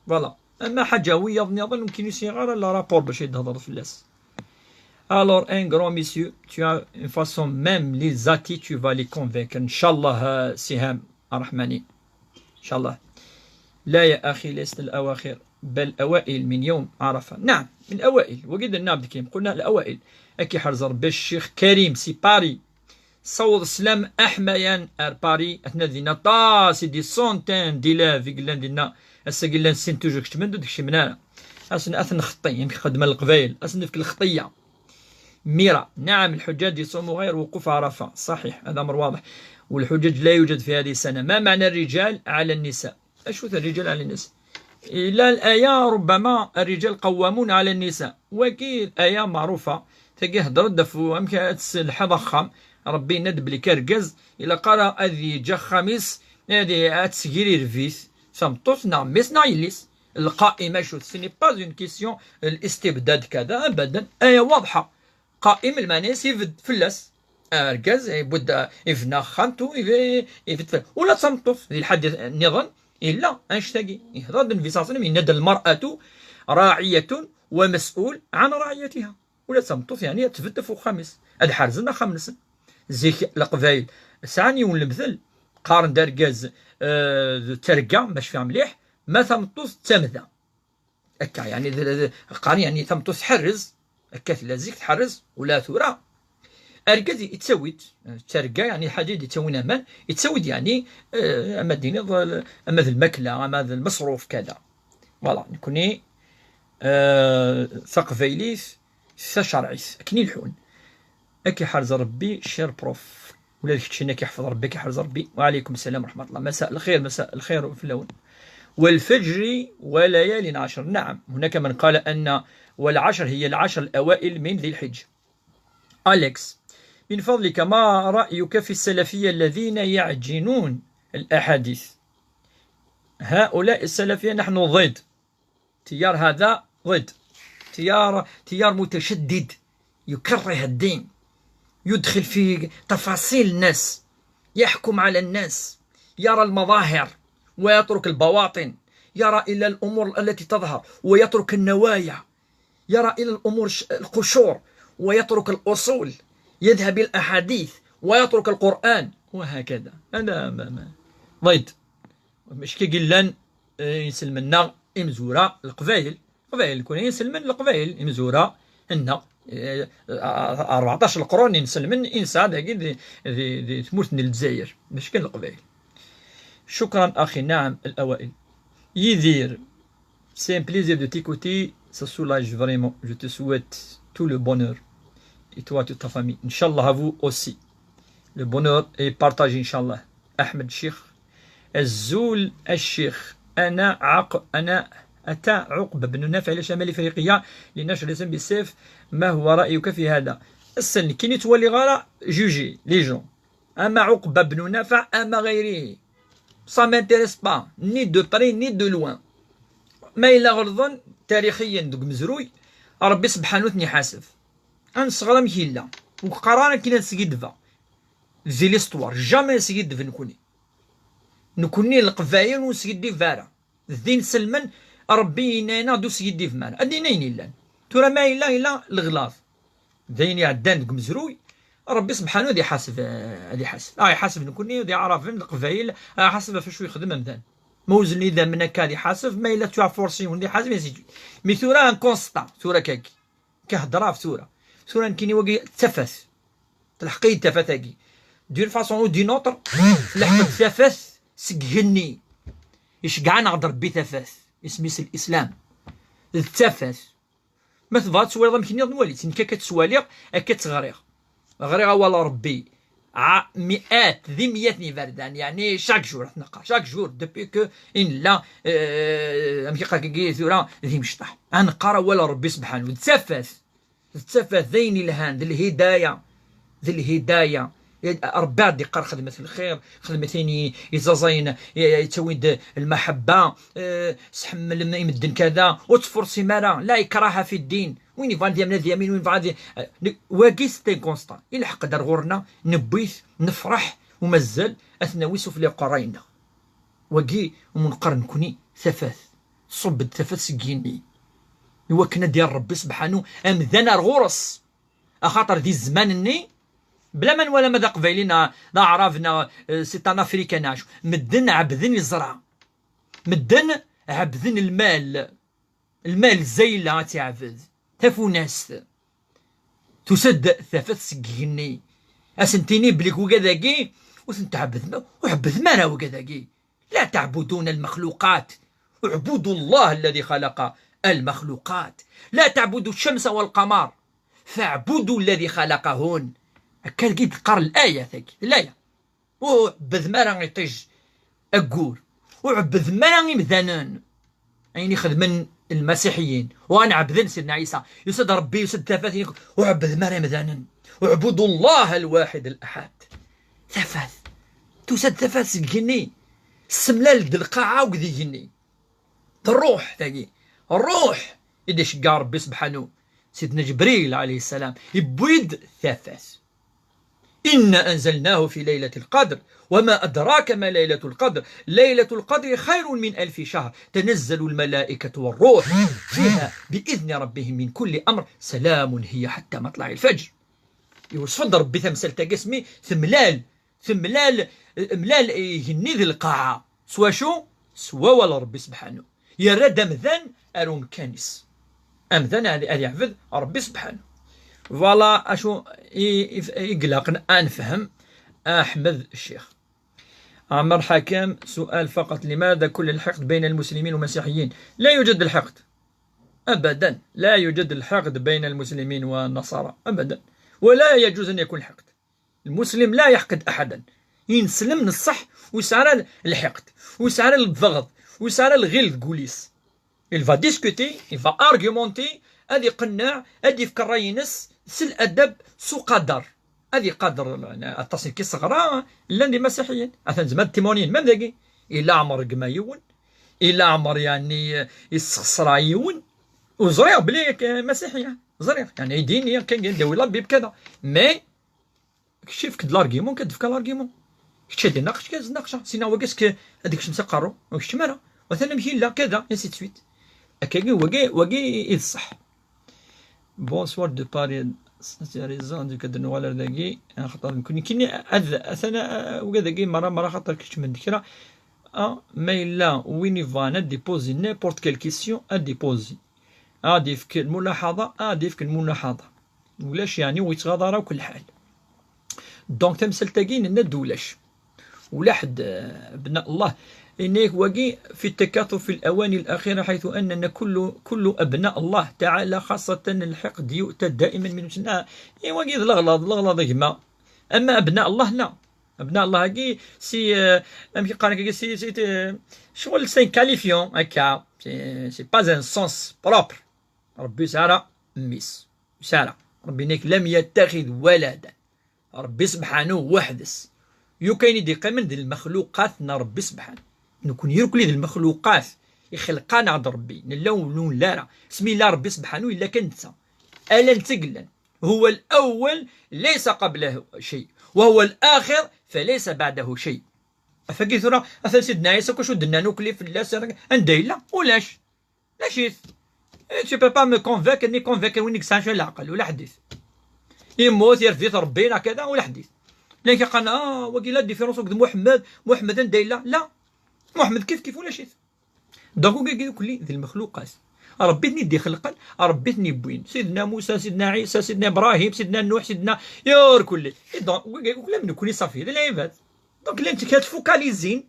Speaker 1: فوالا. أما حاجة ويا نظن ممكن يصير لا رابور باش يتهضر في اللاس. Alors un grand monsieur tu as une façon même les athées tu vas les convaincre إن شاء الله سهام الرحماني إن شاء الله. لا يا أخي ليست الأواخر بل أوائل من يوم عرفة. نعم من الأوائل وقد النابد كيم قلنا الأوائل أكي حرز ربي الشيخ كريم سي باري صوت سلام أحميان أر باري أثناء دينا طاسي دي سونتين دي لا في قلان دينا أسا قلان سين توجو كشتمن دو دكشي منانا أسن أثن خطي يمكن خدمة القبايل أسن في الخطية ميرا. نعم الحجاج يصوموا غير وقوف عرفة صحيح هذا أمر واضح والحجاج لا يوجد في هذه السنة. ما معنى الرجال على النساء؟ أشو الرجال على النساء؟ إلا الآية ربما الرجال قوامون على النساء وكي الآية معروفة تلقى هضر دفو أمك الحضخم ربي ندب لك ركز إلا قرا هذه جا خميس هذه تسكيري رفيث سمطوس ميس يليس القائمة شو سيني با اون كيسيون الاستبداد كذا أبدا آية واضحة قائم المانيس يفد فلاس ركز يبدا يفنا خانتو يفد ولا سمطوس ذي الحديث النظام إلا أنشتاقي يهضر في صاصنا من ندى المرأة راعية ومسؤول عن رعيتها ولا سمطوس يعني تفد فوق خمس هاد حارزنا خمس زيك القبايل سعني ونمثل قارن داركاز ترقى باش فيها مليح ما ثمطوس تمذا هكا يعني قارن يعني ثمطوس تحرز هكا لازيك تحرز ولا ثورة أركز يتسويت ترقى يعني حديد يتسوين أمان يتسويد يعني أما الدين أما ذا الماكلة أما ذا المصروف كذا فوالا نكوني ثقفيليث شرعيث كني الحون أكي حرز ربي شير بروف ولا كتشينا كيحفظ ربي كيحرز ربي. وعليكم السلام ورحمة الله. مساء الخير مساء الخير في اللون. والفجر وليال عشر. نعم هناك من قال أن والعشر هي العشر الأوائل من ذي الحجة. أليكس من فضلك ما رأيك في السلفية الذين يعجنون الأحاديث؟ هؤلاء السلفية نحن ضد تيار هذا ضد تيار متشدد يكره الدين يدخل في تفاصيل الناس يحكم على الناس يرى المظاهر ويترك البواطن يرى إلى الأمور التي تظهر ويترك النوايا يرى إلى الأمور القشور ويترك الأصول يذهب إلى الأحاديث ويترك القرآن وهكذا. هذا ضد مش كيقلن يسلمنا إمزورة القبائل كون يسلمن القبائل إمزورة إن 14 القرون يسلمن إنسان ذي ثمورتنا الجزائر مش كان القبائل. شكرا أخي. نعم الأوائل يدير c'est un plaisir de t'écouter, ça soulage vraiment. Je te souhaite tout le bonheur et toi toute ta famille. Inch'Allah à vous aussi. Le bonheur est partagé Inch'Allah. أحمد شيخ الزول الشيخ أنا أتى عقبة بن نافع إلى شمال إفريقيا لنشر الاسم بالسيف. ما هو رأيك في هذا؟ السن كي تولي غالا جوجي لي جون أما عقبة بن نافع أما غيره ça m'intéresse pas ni de près ni de loin. ما إلا غلظا تاريخيا دوك مزروي ربي سبحانه وتعالى حاسب أن صغرا مكيلا وقرانا كي نسقيدفا زي ليستوار جامي نسقيدفا نكوني القفايل ونسقيدي فارا الدين سلمن ربي يناينا دو سيدي في مانا أدينين إلا ترى ما إلا الغلاظ داين يعدان دوك مزروي ربي سبحانه هذي حاسب يحاسب نكوني ودي عرف القفايل حاسب فاش يخدم مثلا موزن إذا منك هذه حاسب ما إلا تشوف فورسي وندي حاسب يسيجي مي ثورة ان كونستا ثورة كاكي كهضرا في ثورة كيني وقي تفاث تلحقي تفاث هاكي دير فاسون او دي نوتر لحقت تفاث سكهني يشقع نغدر بثفاث اسمي الإسلام التفاث ما تبغى تسوالي يمكن نولي تنكا كتسوالي كتغريغ غريغ والله ربي مئات ذي مئات نيفاردان يعني شاك جور تنقى شاك جور دوبي كو إن لا أمكي ثورة ذي مشطح أنقرا ولا ربي سبحانه تتفاث ذين الهان ذي الهداية ربي عاد يقر خدمة الخير خدمة ثاني يتزين يتويد المحبة سحمل يمدن كذا وتفرسي مرة لا إكراه في الدين وين يفعل ديال من اليمين وين يفعل واقي ستي كونستا يلحق دار غورنا نبيث نفرح ومازال أثناوي سفلي قراينا واقي ومنقرن كوني ثفاث صب الثفاث سكيني يوكنا ديال ربي سبحانه أمذنا الغرس أخاطر ذي الزمان بلا من ولا ماذا قبيلنا لا عرفنا سيطان افريكان مدن عبدن الزرع مدن عبدن المال زيلا تعبد تفو ناس تسد ثفث سكيني اسنتيني بليك وكذاكي وسنتعبد وعبد مانا وكذاكي لا تعبدون المخلوقات اعبدوا الله الذي خلق المخلوقات لا تعبدوا الشمس والقمر فاعبدوا الذي خلقهن. كان كي تقرا الآية ثاكي الآية وعبد مرا يطيج أقول وعبد مرا يمذنن يعني خدمن المسيحيين وأنا عبدن سيدنا عيسى يسد ربي يسد ثلاثين وعبد مرا يمذنن اعبدوا الله الواحد الأحد. ثفاث توسد ثفاث سكيني السملال د القاعة وكذي جني الروح ثاقي الروح إذا شقا ربي سبحانه سيدنا جبريل عليه السلام يبويد ثفاث. إنا أنزلناه في ليلة القدر وما أدراك ما ليلة القدر ليلة القدر خير من 1000 شهر تنزل الملائكة والروح فيها بإذن ربهم من كل أمر سلام هي حتى مطلع الفجر. يوصف ربي ثمثل تقسمي ثملال ملال يهني ذي القاعة سوا شو سوا ولا ربي سبحانه يرد أمذان أروم كانس أمذان هذه يعبد ربي سبحانه. فوالا أشو يقلقنا أنفهم أحمد الشيخ عمر حكام. سؤال فقط، لماذا كل الحقد بين المسلمين والمسيحيين؟ لا يوجد الحقد أبدا، لا يوجد الحقد بين المسلمين والنصارى أبدا، ولا يجوز أن يكون حقد. المسلم لا يحقد أحدا، ينسلم من الصح ويسعى الحقد ويسعى البغض ويسعى الغل كوليس. il va discuter il va argumenter هذه يقنع هذه يفكر راي ينس سل أدب سو قدر هذه قدر التصنيف كي صغرى اللي مسيحيين أثن زمان تيمونيين من ذاكي إلا عمر قمايون إلا عمر يعني يسخسر يون وزريع بلي مسيحية زريع يعني يدين كان يدوي لبي بكذا مي كشيف كد لارغيمون كدفك لارغيمون كتشدي ناقش كاز ناقشه سينا وكاسك هذيك الشمس قارو واش تمارا مثلا مشي لا كذا انسي سويت هكاكي وكي يصح. بونسوار دو باري ريزون ديك كدنو ولا داكي خاطر نكون كيني انا وكذاكي مره خاطر كنت من ذكرى مي لا وين فانا ديبوزي نيبورت كيل كيسيون ديبوزي ديفك الملاحظه ديفك الملاحظه ولاش يعني ويتغاضى راه كل حال. دونك تمثل تاقين الند ولا حد ابناء الله إنك وقي في التكاثر في الأواني الأخيرة، حيث أننا كل أبناء الله تعالى خاصة الحقد يؤتى دائما من سنة وقي الأغلاظ هما. أما أبناء الله لا، أبناء الله كي سي أمشي قارن سي شغل سي كاليفيون هكا سي با ان سونس بروبر. ربي سارة ميس سارة ربي نيك لم يتخذ ولدا، ربي سبحانه وحدس يوكاين يدي من ذي المخلوقات ربي سبحانه نكون يركلي ذي المخلوقات يخلقانا عند ربي نلون لا اسمي الله ربي سبحانه إلا كنت ألا تقلا هو الأول ليس قبله شيء وهو الآخر فليس بعده شيء. أفكي ثرى أثل سيدنا عيسى كوشو دنا نوكلي في الله سرق أنديلا ولاش لاشيث tu peux pas me convaincre ni convaincre وينك سانشو العقل ولا حديث يموت يرفض ربنا كذا ولا حديث. لكن قال وقيل لا ديفيرونس محمد ندير لا محمد كيف ولا شيء. دونك كل ذي المخلوقات ربيتني دي خلقا ربيتني بوين سيدنا موسى سيدنا عيسى سيدنا ابراهيم سيدنا نوح سيدنا يور كل دونك ولا من كل صافي هذا العباد. دونك اللي انت كتفوكاليزين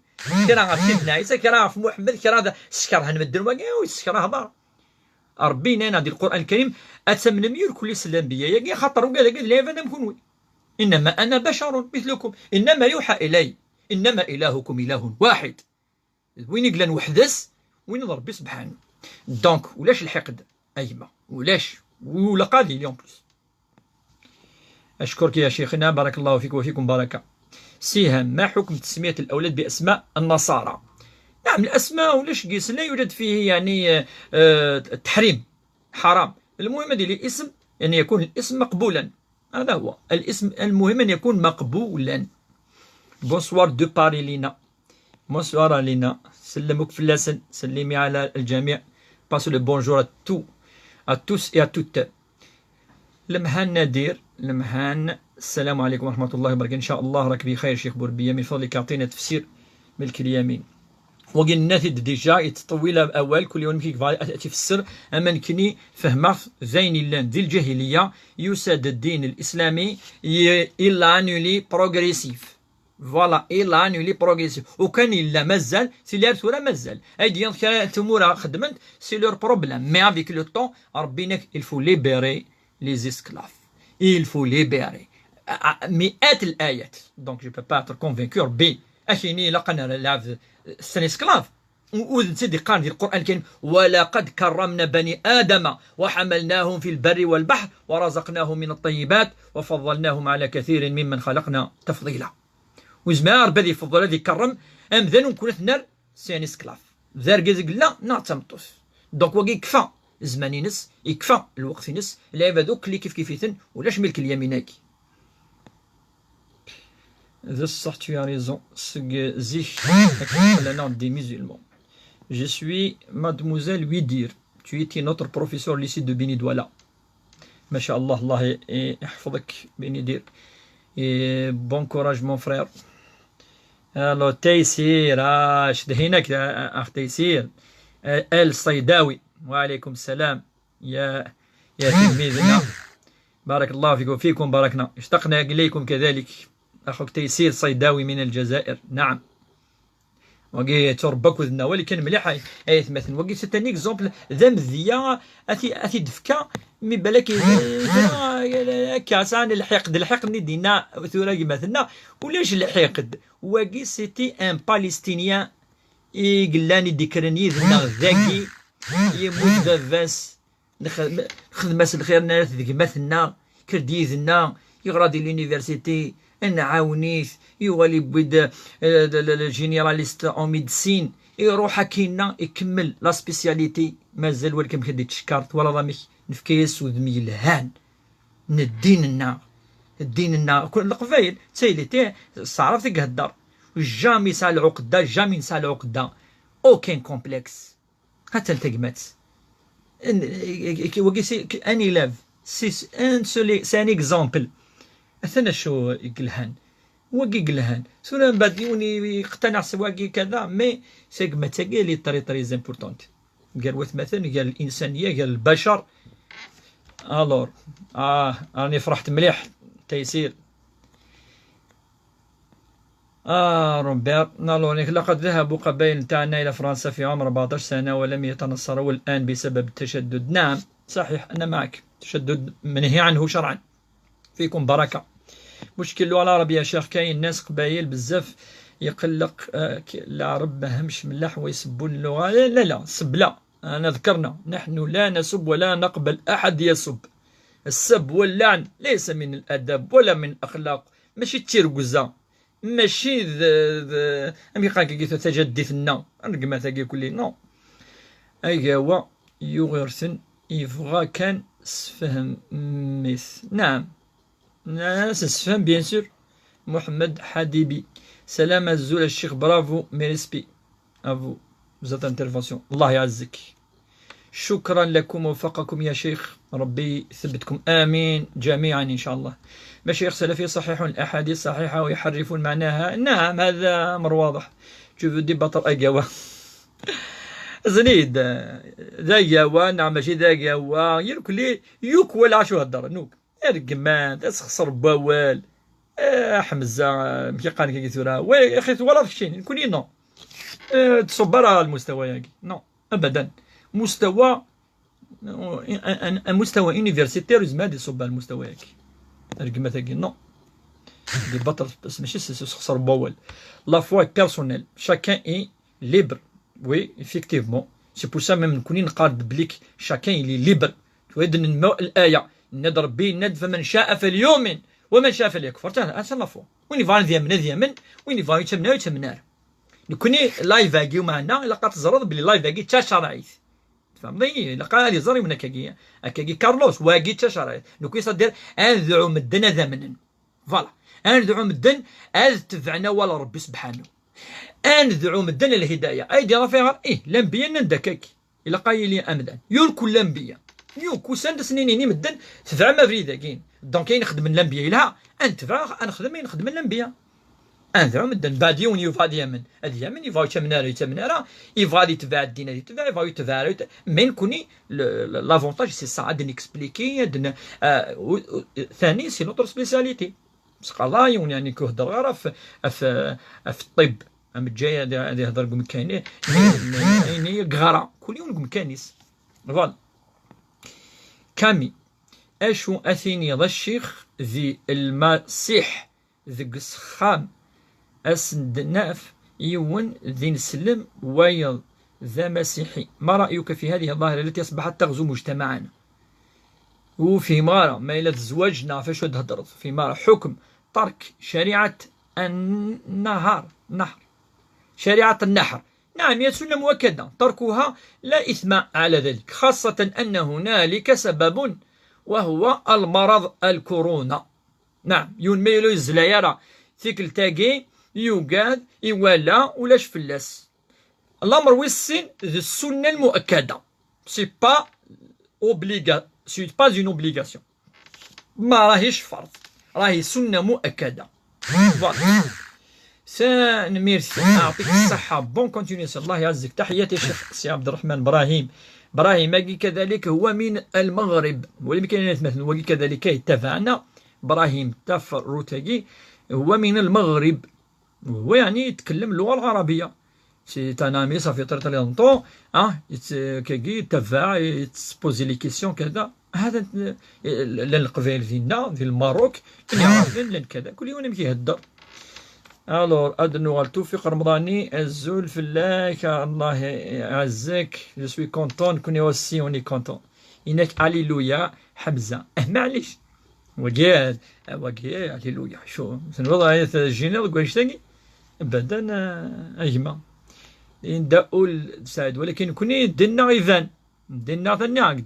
Speaker 1: كرا سيدنا عيسى كرا في محمد كرا سكرها نمدن ويسكرها هضر ربينا نادي القران الكريم اتمنى ميور كل الانبياء يا خاطر وقال لا هذا مكون انما انا بشر مثلكم انما يوحى الي انما الهكم اله واحد. وين يقلن وحدس وين ربي سبحانه. دونك ولاش الحقد ايما ولاش ولا قاضي اليوم بلوس. اشكرك يا شيخنا بارك الله فيك وفيكم بركه. سيهم ما حكم تسميه الاولاد باسماء النصارى؟ نعم الاسماء ولاش قيس لا يوجد فيه يعني تحريم حرام. المهم هذه الاسم يعني يكون الاسم مقبولا، هذا هو الاسم المهم ان يكون مقبولا. بونسوار دو باري لينا بونسوار لينا سلمك في اللسن سلمي على الجميع باسو لو بونجور ا توس اي ا توت. لمهان نادير لمهان السلام عليكم ورحمه الله وبركاته. ان شاء الله راك بخير شيخ بوربيه من فضلك اعطينا تفسير ملك اليمين. وقلنا ديجا يتطويله اول كل يوم كيف تفسر اما نكني فهمه زين اللان ذي الجاهليه يساد الدين الاسلامي الا انولي بروغريسيف فوالا الا انولي بروغريسيف وكان الا مازال سي لي رسوله مازال هادي تمورا خدمت سي لور بروبليم مي افيك لو طون ربينك الفو ليبيري لي زيسكلاف الفو ليبيري مئات الايات. دونك جو با با اتر كونفينكور بي اشيني لقنا لعب سن اسكلاف وذن سيدي قال في القرآن الكريم ولقد كرمنا بني آدم وحملناهم في البر والبحر ورزقناهم من الطيبات وفضلناهم على كثير ممن خلقنا تفضيلا. وزمار بدي فضل الذي كرم أم ذن كنا ثنر سيني سكلاف ذار قزق لا نعتمطوس دونك وقي يكفى زماني نس يكفى الوقت نس العباد دوك اللي كيف كيفيتن ولاش ملك اليميناكي. ذا الصح tu as raison زيك la langue des musulmans. Je suis mademoiselle Widir. Tu étais notre professeur au lycée de Beni Douala. Masha'Allah, Allah يحفظك Benidir. Et bon courage mon frère. Alors تيسير شد هناك أخ تيسير الصيداوي وعليكم السلام يا تلميذنا بارك الله فيكم وفيكم باركنا اشتقنا إليكم كذلك أخوك تيسير صيداوي من الجزائر. نعم وقي تربك وذنا ولكن مليح اي مثلا وقي ستاني اكزومبل ذا مذيا اتي دفكا مي بالك كاسان الحقد دينا ثورا مثلا ولاش الحقد وقي سيتي ان بالستينيان يقلاني ديكرني ذنا ذاكي يموت دافاس نخدم الخير ناس ذيك مثلنا كردي ذنا يغرادي لونيفرسيتي نعاونيث يولي بيد الجينيراليست او ميديسين يروح كينا يكمل لا سبيسياليتي مازال ولكن كدي تشكرت ولا ضامي نفكيس وذمي الهان من الدين كل القبايل تايليتي صعرف ديك الدار جامي سال عقده جامي سال عقده اوكين كومبلكس حتى التقمات وكي اني لاف سي ان سولي سان اكزامبل أثنى شو يقلهن وقي قلهن سونا بعد يوني يقتنع سواقي كذا مي سيق ما تاقي لي طري زامبورتونت قال وث مثلا قال الإنسانية قال البشر ألور راني فرحت مليح تيسير روبير نالونيك لقد ذهبوا قبائل تاعنا إلى فرنسا في عمر 14 سنة ولم يتنصروا الآن بسبب التشدد. نعم صحيح أنا معك تشدد منهي عنه شرعا. فيكم بركة. مشكل اللغة العربية يا شيخ كاين ناس قبايل بزاف يقلق العرب ما همش ملاح ويسبون اللغة. لا سب لا. أنا ذكرنا نحن لا نسب ولا نقبل أحد يسب. السب واللعن ليس من الأدب ولا من الأخلاق ماشي تيرقزة ماشي أمي قاك كيثو تجدث النا رقما تاقي كلي نو أيوا يغرسن يفغى كان سفهم ميث. نعم سفهم بيان سور. محمد حديبي سلام الزول الشيخ برافو ميرسبي افو زات انترفونسيون الله يعزك. شكرا لكم ووفقكم يا شيخ ربي يثبتكم امين جميعا ان شاء الله. مشايخ سلفي يصححون الاحاديث صحيحه ويحرفون معناها. نعم هذا امر واضح. شوف دي بطل اقوى زنيد ذا قوا. نعم ماشي ذا قوا يرك لي يوك ولا شو هالدار نوك ارقمان تسخسر بوال حمزه مشي قال كي ثورا وي اخي ولا فشين نكون نو تصبر على المستوى ياكي نو ابدا. مستوى مستوى يونيفرسيتير زعما يصب على المستوى ياكي ارقما تاكي نو دي بطل بس ماشي تسخسر بوال. لا فوا بيرسونيل شاكان اي ليبر. وي effectivement سي بور سا ميم نكوني نقاد بليك شاكان اللي ليبر. ويدن الآية نضرب به الند فمن شاء فليؤمن ومن شاء فليكفر. هذا لا فوا وين يفان ذيامن وين يفان يتمنار نكوني لايف اكيو معنا الا قات زرد بلي لايف اكي تا شرايط فهمتني الا قال لي زري من هكاكي كارلوس واكي تا شرايط نكوي صدير انذعو مدن ذا منن فوالا انذعو مدن از تفعنا ولا ربي سبحانه انذعو مدن الهدايه ايدي راه فيها الانبياء ندكاك الا قايل امدا يلكو الانبياء يوكو سند سنيني مدن تفع ما فريدا كاين دونك كاين نخدم الانبياء لها انت تفع نخدم الانبياء انذعو مدن بعد يون يفاد يمن اليمن يفاو يتمنارا يفغادي تبع الدين هذه تبع يفاو يتبع مين كوني لافونتاج سي سا عاد نكسبليكي ثاني سي نوتر سبيسياليتي بصح الله يون يعني كيهضر غير في الطب ام جاي هذه يهضر لكم كاين يعني غرا كل يوم لكم كانيس فوالا. كامي اشو اثيني ذا الشيخ ذي المسيح ذي قسخام اسند ناف يون ذي نسلم ويض ذا مسيحي، ما رأيك في هذه الظاهرة التي أصبحت تغزو مجتمعنا؟ وفي مرة ما إلى الزواج نعرف شو تهدرت في مرة حكم ترك شريعة النهر شريعة النحر. نعم، هي سنة مؤكدة، تركها لا إثم على ذلك، خاصة أن هنالك سبب وهو المرض الكورونا. نعم، يون ميلو يزلا ثيكل تاقي يوجد يوالا ولاش فلاس. الأمر ويسين ذي السنة المؤكدة، سي با اون اوبليغاسيون، ما راهيش فرض، راهي سنة مؤكدة. ميرسي، أعطيك الصحة، بون كونتينيسيون، الله يعزك. تحياتي الشيخ سي عبد الرحمن براهيم كذلك هو من المغرب، ولكن مثلا وكذلك اتفقنا براهيم تفروتاكي هو من المغرب، وهو يعني يتكلم اللغة العربية. سي تنامي صافي طريقة لونطون كي يتفع يتسبوزي لي كيسيون كذا. هذا القبائل ديالنا في الماروك لان كذا كل يوم كيهدر. الور ادنو التوفيق رمضاني الزول فلاك، الله يعزك. جو سوي كونطون كوني اوسي اوني كونطون. انك اليلويا حمزه معليش وقال اليلويا. شو الوضع جينا وقايشتاكي ابدا اجمع نداول سعد، ولكن كوني دنا غيفان دنا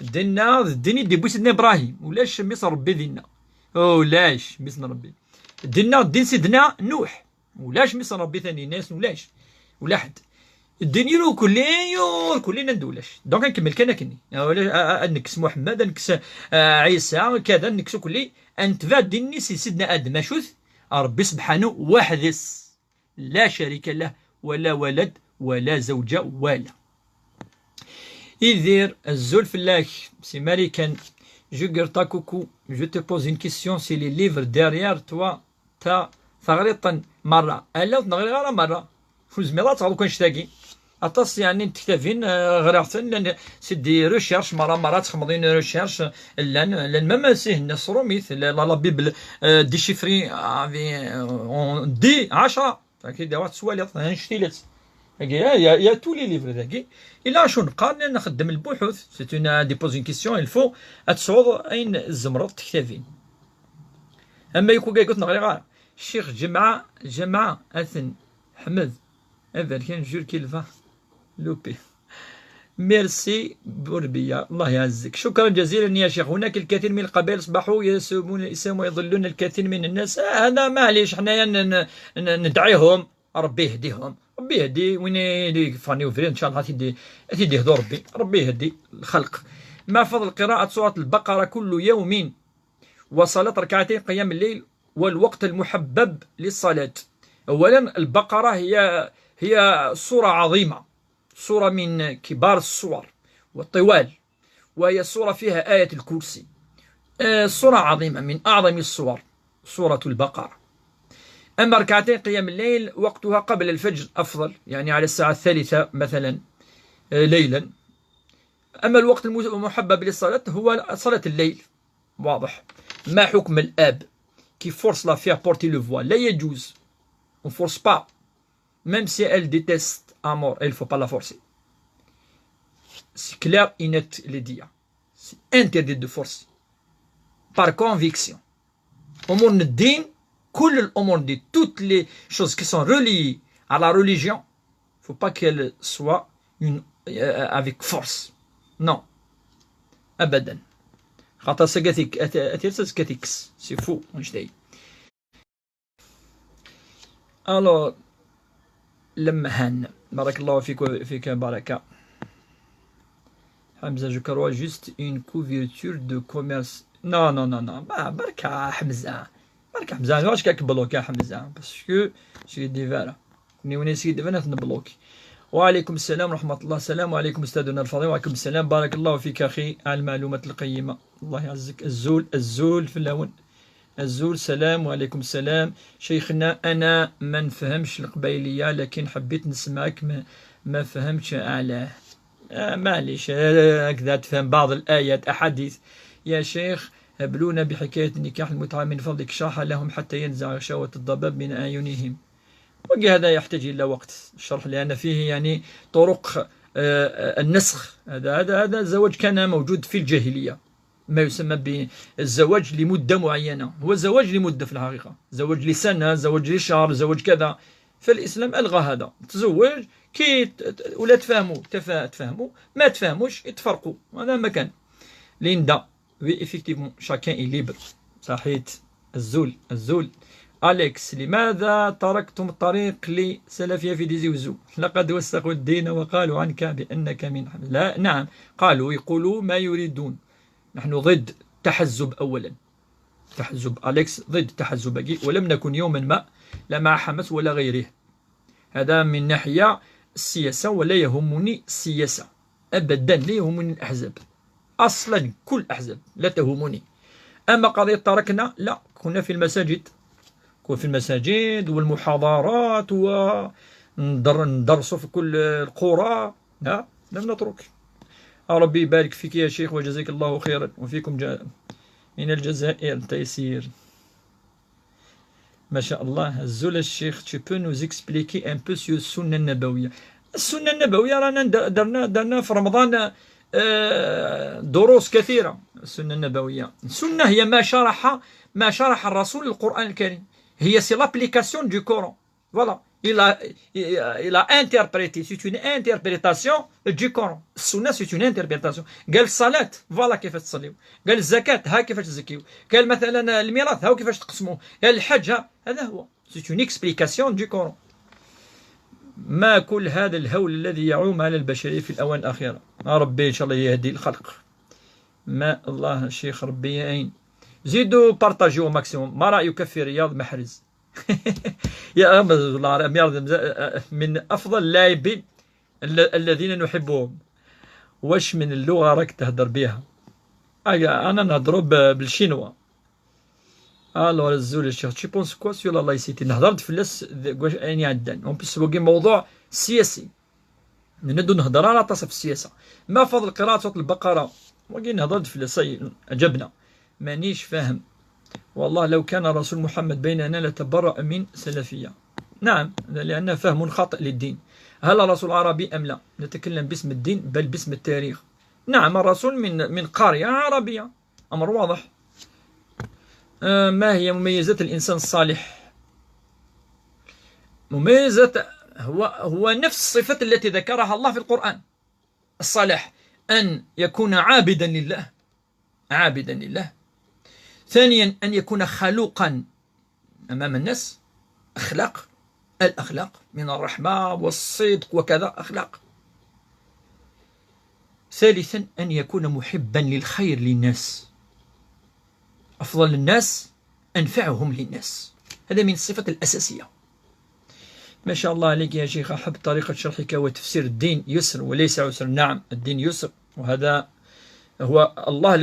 Speaker 1: الدنيا دي بو سيدنا ابراهيم ولاش مصر ربي دينا ولاش مصر ربي دنا الدين سيدنا نوح ولاش مصر ربي ثاني ناس ولاش ولا حد الدنيا رو كلنا ندولاش. دونك نكمل كني نكس محمد نكس عيسى كذا نكسو كلي انتفا ديني سيدنا ادم شوث ربي سبحانه وحدس لا شريك له ولا ولد ولا زوجة ولا يدير الزول فلاك. سي ماريكان جو قرطا كوكو جو te pose une question si les livres derrière toi تا ثغريطا مرة ألا تنغري غير مرة وزميرات غادو كنشتاقي أطاس يعني تكتافين غريغتن لأن سيدي ريشيرش مرة تخمضين ريشيرش لأن ما سيه الناس روميث لا بيبل ديشيفري اون دي 10 كيدير واحد السوالف نشتيلت يا تو لي ليفر ذاكي إلا شو نبقى نخدم البحوث. سي اون ديبوز اون كيسيون الفو تصعود أين الزمرض تكتافين. أما يكون كاي قلت نغري غير الشيخ جمعة أثن حمد هذا كان جور كيلفا لوبي. ميرسي بوربيا، الله يعزك، شكرا جزيلا يا شيخ. هناك الكثير من القبائل اصبحوا يسومون الاسلام ويضلون الكثير من الناس. هذا معليش حنايا ندعيهم ربي يهديهم، ربي يهدي وين اللي فاني وفري ان شاء الله تيدي يهدو ربي يهدي الخلق. ما فضل قراءة سورة البقرة كل يوم وصلاة ركعتين قيام الليل والوقت المحبب للصلاة؟ أولا البقرة هي سورة عظيمة، سورة من كبار السور والطوال، وهي سورة فيها آية الكرسي. سورة عظيمة من أعظم السور سورة البقرة. أما ركعتين قيام الليل وقتها قبل الفجر أفضل، يعني على الساعة 3 مثلا ليلا. أما الوقت المحبب للصلاة هو صلاة الليل، واضح. ما حكم الآب كي فورس لا فيها بورتي لو فوا؟ لا يجوز، on force pas, même si elle déteste à mort, il ne faut pas la forcer. C'est clair et net les dire. C'est interdit de forcer. Par conviction. Amour de din, toutes les choses qui sont reliées à la religion, il ne faut pas qu'elle soit avec force. Non. Abadan. C'est faux. Alors, Lemhan, barakallahu fik baraka. Hamza, je crois juste une couverture de commerce. Non. Baraka Hamza. Hamza, je vais bloquer Hamza parce que je dis voilà. Nous نسيت دفنا نبلوك. وعليكم السلام ورحمة الله. السلام عليكم أستاذنا الفاضل. وعليكم السلام، بارك الله فيك أخي على المعلومات القيمة، الله يعزك. الزول في اللون الزول. سلام وعليكم السلام شيخنا. أنا ما نفهمش القبيلية لكن حبيت نسمعك، ما فهمتش علاه. معليش هكذا تفهم بعض الآيات أحاديث. يا شيخ هبلونا بحكاية نكاح المتعة من فضلك، شرح لهم حتى ينزع شهوة الضباب من أعينهم. وهذا يحتاج إلى وقت الشرح، لأن فيه يعني طرق النسخ. هذا الزواج كان موجود في الجاهلية، ما يسمى بالزواج لمدة معينة، هو زواج لمدة في الحقيقة، زواج لسنة، زواج لشهر، زواج كذا. فالإسلام ألغى هذا، تزوج كي ولا تفهموا ما تفهموش يتفرقوا، هذا ما كان. ليندا وي إفيكتيفمون شاكان إي ليبر. صحيت. الزول أليكس، لماذا تركتم الطريق لسلفية في ديزي وزو؟ لقد وثقوا الدين وقالوا عنك بأنك من لا نعم، يقولوا ما يريدون. نحن ضد التحزب أولا، تحزب أليكس ضد التحزب، ولم نكن يوما ما لا مع حماس ولا غيره. هذا من ناحية السياسة، ولا يهمني السياسة أبدا، لا يهمني الأحزاب أصلا، كل أحزاب لا تهمني. أما قضية تركنا، لا، كنا في المساجد، والمحاضرات وندرسوا في كل القرى. لا، لم نترك. ربي يبارك فيك يا شيخ وجزاك الله خيرا، وفيكم من الجزائر تيسير. ما شاء الله. الزول الشيخ tu peux nous expliquer un peu sur السنة النبوية؟ السنة النبوية رانا درنا في رمضان دروس كثيرة. السنة النبوية، السنة هي ما شرح الرسول القرآن الكريم، هي سي لابليكاسيون دو كوران. فوالا، il a interprété، c'est une interprétation du Coran. السنة c'est une interprétation. قال الصلاة فوالا كيفاش تصليو، قال الزكاة ها كيفاش تزكيو، قال مثلا الميراث ها كيفاش تقسموه، قال الحج هذا هو، c'est une explication du Coran. ما كل هذا الهول الذي يعوم على البشرية في الأوان الأخيرة. ربي إن شاء الله يهدي الخلق. ما الله الشيخ ربي يعين. زيدوا بارطاجيو ماكسيموم. ما رأيك في رياض محرز؟ يا من أفضل اللاعبين الذين نحبهم. واش من اللغة راك تهدر بها؟ أنا نهضر بالشينوا. الوغ الزول الشيخ تي بونس كوا سيو لا لايسيتي؟ نهضر فلاس واش يعني عندنا اون بليس وكي موضوع سياسي، ندو نهضر على تصف السياسة. ما فضل قراءة سورة البقرة؟ وكي نهضر فلاس عجبنا، مانيش فاهم والله. لو كان رسول محمد بيننا لتبرأ من سلفية. نعم، لأنه فهم خاطئ للدين. هل الرسول عربي أم لا؟ نتكلم باسم الدين بل باسم التاريخ. نعم، الرسول من قرية عربية، أمر واضح. ما هي مميزات الإنسان الصالح؟ مميزات هو نفس الصفة التي ذكرها الله في القرآن. الصالح أن يكون عابدا لله. ثانيا أن يكون خلوقا أمام الناس، الأخلاق من الرحمة والصدق وكذا، أخلاق. ثالثا أن يكون محبا للخير للناس، أفضل الناس أنفعهم للناس. هذا من الصفات الأساسية. ما شاء الله عليك يا شيخ، أحب طريقة شرحك وتفسير الدين يسر وليس عسر. نعم، الدين يسر، وهذا هو الله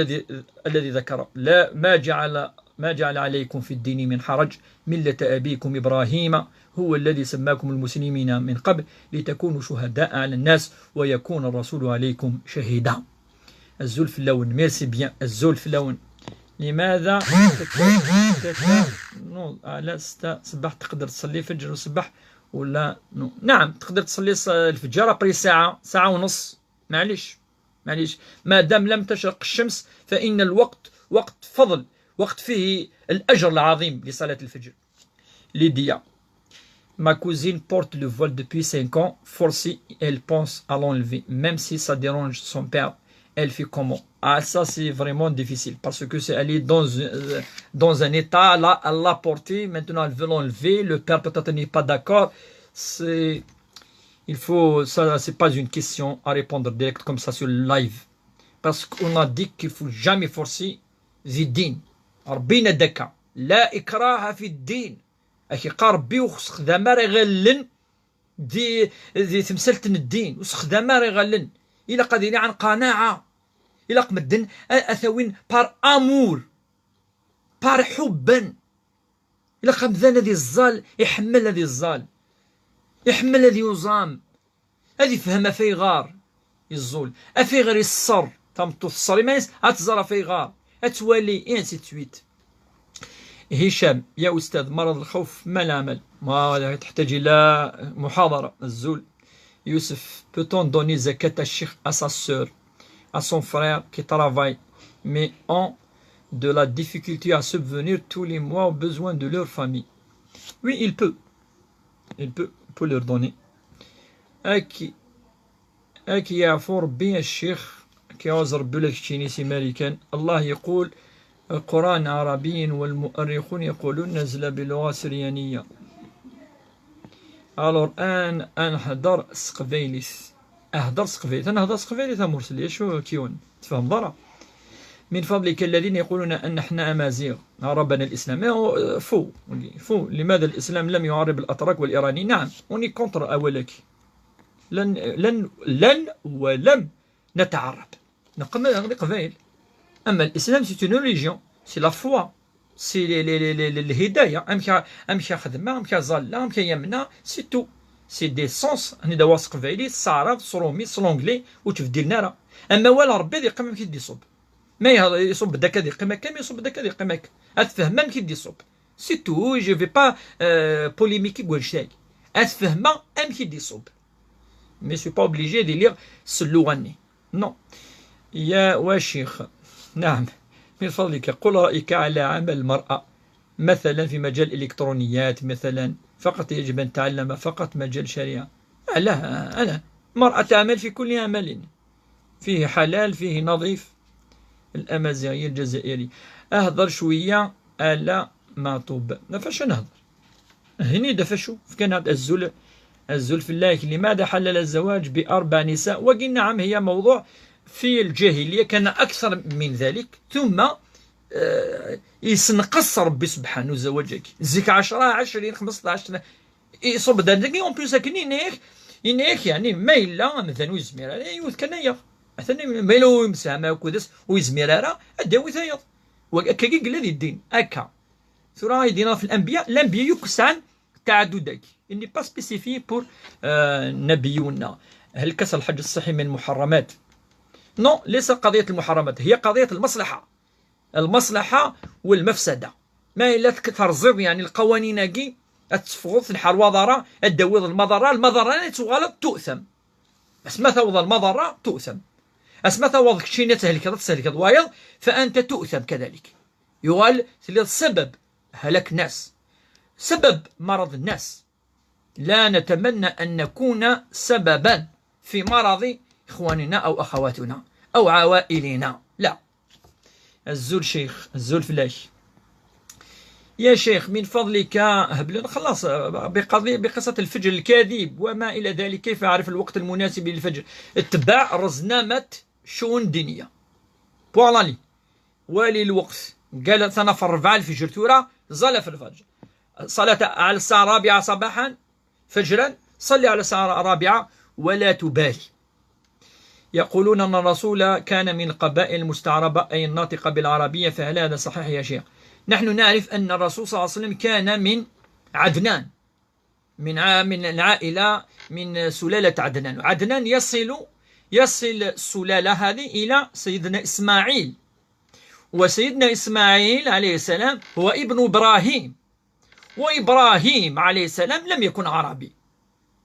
Speaker 1: الذي ذكر. لا، ما جعل عليكم في الدين من حرج، ملة أبيكم إبراهيم هو الذي سماكم المسلمين من قبل لتكونوا شهداء على الناس ويكون الرسول عليكم شهيدا. الزول في اللون، ميرسي بيان. الزول في اللون، لماذا لست صباح تقدر تصلي فجر وصباح ولا نو؟ نعم، تقدر تصلي الفجر أبري ساعة ونص. معليش، ما دام لم تشرق الشمس فإن الوقت وقت فضل، وقت فيه الأجر العظيم لصلاة الفجر. ليديا، ma cousine porte le voile depuis 5 ans, forcée, elle pense à l'enlever, même si ça dérange son père. Elle fait comment? Ah, ça c'est vraiment difficile, parce que c'est aller dans un état, là, elle l'a porté, maintenant elle veut l'enlever, le père peut-être n'est pas d'accord. Ça c'est pas une question à répondre direct comme ça sur le live, parce qu'on a dit qu'il faut jamais forcer الدين. ربينا دكا لا إكراه في الدين. أكي قال ربي وخدامة راه غلن دي تمثلتن الدين وخدامة راه غلن إلا قادرين عن قناعة، إلا قمدن أثوين بار أمور، بار حبا. إلا قمدان هذه الزال يحمل هذه الزال، يحمل هذه يوزام، هذه فهمها في غار يزول أفي غير الصر تمطو الصر ما هتزرى في غار أتوالي انسي تويت. هشام يا أستاذ، مرض الخوف ما العمل؟ ما تحتاج إلى محاضرة. الزول يوسف peut-on donner zakat al-sheikh à sa sœur, à son frère qui travaille mais ont de la difficulté à subvenir tous les mois aux besoins de leur famille? Oui, il peut leur donner. أكي يعفو ربي الشيخ كي عاوز ربي لك تشينيسي مالكان. الله يقول القرآن عربي والمؤرخون يقولون نزل بلغة سريانية. الور أنا نهضر سقفيليس، أهدر سقفيليس، أنا نهضر سقفيليس مرسل شو كيون تفهم ضرا. من فضلك الذين يقولون أن احنا أمازيغ عربنا الإسلام فو. لماذا الإسلام لم يعرب الأتراك والإيراني؟ نعم وني كونتر أولك، لن ولم نتعرب نقبل قبائل. أما الإسلام سي اون ريليجيون، سي لا فوا، سي الهداية. أمشي خدمة، أمشي زالة، أمشي يمنى، سي تو، سي دي سونس. هني دواس قبائلي الصعراب صرومي صلونجلي وتفديل نارا. أما ولا ربي ذي قمم كي يصب، ما يصب داك هذه قيمة كامل، يصب داك هذه قيمة أتفهم كي يصب، سي تو. جو في با بوليميكي كول شيء، أتفهم أم كي يصب، مي سو با اوبليجي دي ليغ سلوغني نو. يا وشيخ نعم، من فضلك قل رأيك على عمل المرأة مثلا في مجال الإلكترونيات مثلا، فقط يجب أن تعلم فقط مجال شريعة. لا، أنا مرأة تعمل في كل عمل، فيه حلال فيه نظيف. الأمازيغي الجزائري أهضر شوية على معطوب. فاش نهضر هني دفشو كان هذا الزول في الله. لماذا حلل الزواج بأربع نساء؟ وقلنا نعم هي موضوع في الجاهلية كان أكثر من ذلك، ثم يسنقص ربي سبحانه زواجك زيك 10 20 15 يصب دانك اون بلوس إنيك يعني ما إلا مثلا ويزمير يوث كنايا مثلا ما إلا ويمسامة وكودس ويزمير راه أداوي ثايض وكاكي قلا ذي الدين أكا ثرا يدينا في الأنبياء يكسعن تعددك إني با سبيسيفي بور نبينا. هل كسر الحج الصحي من محرمات؟ نو، ليس قضية المحرمات، هي قضية المصلحة والمفسدة. ما إلا ترزيض يعني القوانين كي التفوض الحر وضرة الدويض المضرة تغلط تؤثم. اسما ثوض المضرة تؤثم، اسما ثوض كشينة تهلك وايض فأنت تؤثم كذلك. يقال سبب هلك الناس، سبب مرض الناس. لا نتمنى أن نكون سببا في مرض إخواننا أو أخواتنا أو عوائلنا، لا. الزول شيخ، الزول فلاش. يا شيخ من فضلك هب لنا خلاص بقصة الفجر الكاذب وما إلى ذلك، كيف أعرف الوقت المناسب للفجر؟ اتباع رزنامة شؤون دينية بوالالي ولي الوقت. قال سنفر 4 الفجر تورا زال في الفجر، صلاة على الساعة 4 صباحا فجرا، صلي على الساعة 4 ولا تبالي. يقولون أن الرسول كان من قبائل المستعربة أي الناطقة بالعربية، فهل هذا صحيح يا شيخ؟ نحن نعرف أن الرسول صلى الله عليه وسلم كان من عدنان، من العائلة من سلالة عدنان. عدنان يصل السلالة هذه إلى سيدنا إسماعيل، وسيدنا إسماعيل عليه السلام هو ابن إبراهيم، وإبراهيم عليه السلام لم يكن عربي.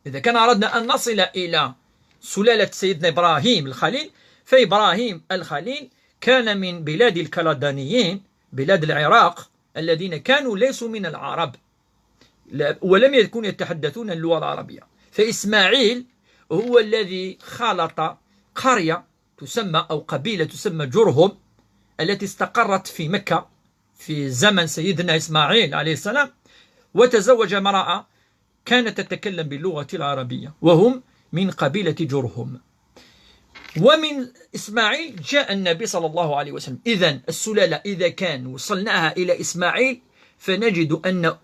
Speaker 1: إذا كان أردنا أن نصل إلى سلالة سيدنا إبراهيم الخليل، فإبراهيم الخليل كان من بلاد الكلدانيين، بلاد العراق، الذين كانوا ليسوا من العرب ولم يكونوا يتحدثون اللغة العربية. فإسماعيل هو الذي خلط قرية تسمى أو قبيلة تسمى جرهم، التي استقرت في مكة في زمن سيدنا إسماعيل عليه السلام، وتزوج امرأة كانت تتكلم باللغة العربية، وهم من قبيلة جرهم. ومن إسماعيل جاء النبي صلى الله عليه وسلم. إذن السلالة إذا كان وصلناها إلى إسماعيل فنجد أن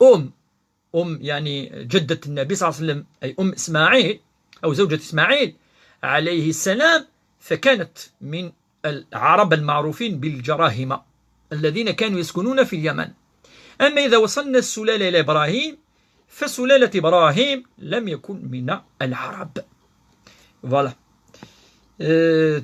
Speaker 1: أم يعني جدة النبي صلى الله عليه وسلم أي أم إسماعيل أو زوجة إسماعيل عليه السلام، فكانت من العرب المعروفين بالجراهمة الذين كانوا يسكنون في اليمن. أما إذا وصلنا السلالة إلى إبراهيم فسلالة إبراهيم لم يكن من العرب. فوالا.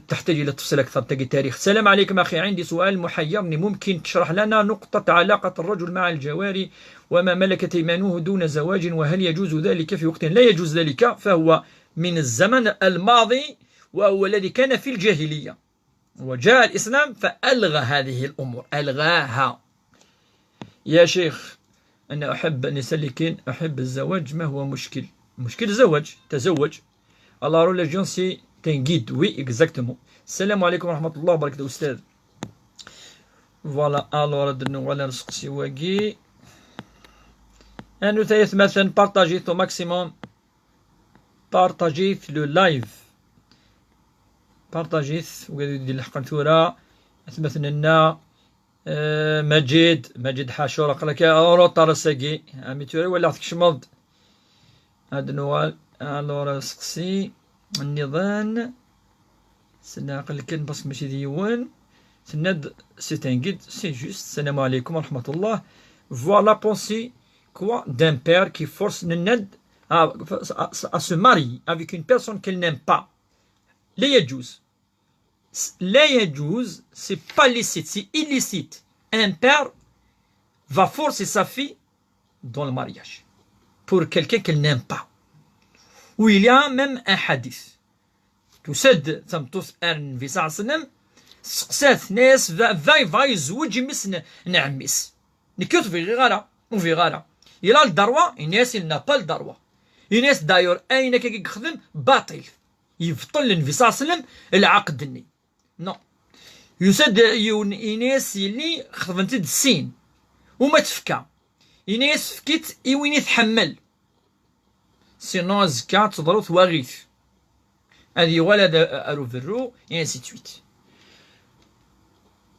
Speaker 1: تحتاج إلى تفصيل أكثر تجي تاريخ. السلام عليكم أخي، عندي سؤال محيرني، ممكن تشرح لنا نقطة علاقة الرجل مع الجواري وما ملكت أيمانه دون زواج، وهل يجوز ذلك في وقت؟ لا يجوز ذلك، فهو من الزمن الماضي وهو الذي كان في الجاهلية، وجاء الإسلام فألغى هذه الأمور، ألغاها. يا شيخ أنا أحب النساء لكن أحب الزواج، ما هو مشكل؟ مشكل الزواج، تزوج. الله religion c'est un guide. Oui, exactement. السلام عليكم ورحمة الله وبركاته أستاذ. فوالا ألور درنا ولا نسقسي واقي أنو ثلاث مثلا بارتاجيت au maximum، بارتاجيت لو لايف، بارتاجيت وقالوا يدير الحق ثورة مثلا مجيد حاشور قالك روطار ساقي عمي توري ولا عطيك شمض هاد نوال. الور سقسي النظام سنا قالك باسكو ماشي ديوان سند سي ان guide سي جوست. السلام عليكم ورحمة الله. فوالا بونسي quoi d'un père qui force Nenad à se marier avec une personne qu'elle n'aime pas. لا يجوز، لا يجوز، c'est pas licite, c'est illicite. Un père va forcer sa fille dans le mariage pour quelqu'un qu'elle n'aime pas. Où il y a même un hadith تسد تمتص النبي صلى الله عليه وسلم سقسات ناس فا يزوج يمس نعمس نكيوت في غيغالا وفي غالا إلى الدروة الناس اللي نابا الدروة الناس دايور أين كي يخدم باطل يبطل النبي صلى الله عليه وسلم العقد دني نو يسد الناس اللي خدمت السين وما تفكا الناس فكيت وين يتحمل سينو زكا تضرب واغيث هذه ولد أروفرو انسي تويت.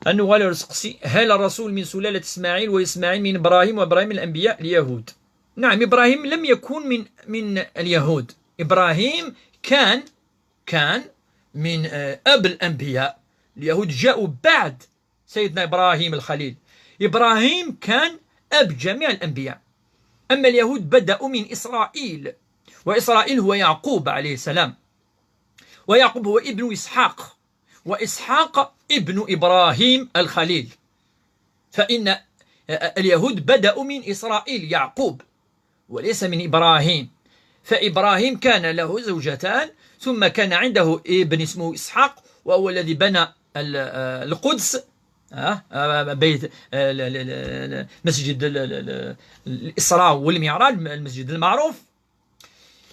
Speaker 1: أنه قال رزقسي هل الرسول من سلالة إسماعيل وإسماعيل من إبراهيم وإبراهيم الأنبياء اليهود؟ نعم، إبراهيم لم يكن من اليهود، إبراهيم كان من أب الأنبياء، اليهود جاءوا بعد سيدنا إبراهيم الخليل. إبراهيم كان أب جميع الأنبياء، أما اليهود بدأوا من إسرائيل، وإسرائيل هو يعقوب عليه السلام، ويعقوب هو ابن إسحاق، وإسحاق ابن إبراهيم الخليل. فإن اليهود بدأوا من إسرائيل يعقوب وليس من إبراهيم. فإبراهيم كان له زوجتان، ثم كان عنده ابن اسمه إسحاق وهو الذي بنى القدس، بيت مسجد الإسراء والمعراج، المسجد المعروف.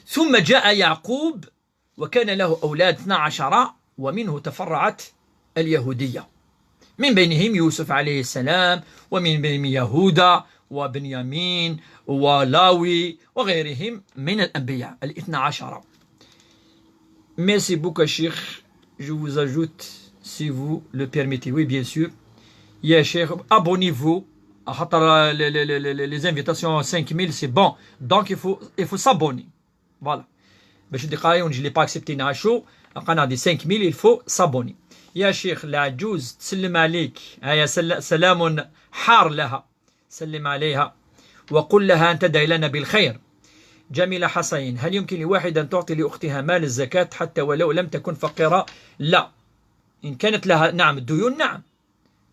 Speaker 1: ثم جاء يعقوب وكان له أولاد 12 ومنه تفرعت اليهودية، من بينهم يوسف عليه السلام، ومن بينهم يهوذا وبنيامين ولاوي وغيرهم من الأنبياء 12. Merci beaucoup Cheikh, je vous ajoute si vous le permettez. Oui, bien sûr. Ya Cheikh, abonnez-vous. Les invitations 5000 c'est bon, donc il faut s'abonner. Voilà. باش دقايق ونجي با اكسبتي نعشو القناه دي 5000 الفو صابوني. يا شيخ العجوز تسلم عليك، هيا سلام حار لها، سلم عليها وقل لها أن تدعي لنا بالخير. جميلة حسين، هل يمكن لواحد أن تعطي لأختها مال الزكاة حتى ولو لم تكن فقيرة؟ لا، إن كانت لها نعم الديون، نعم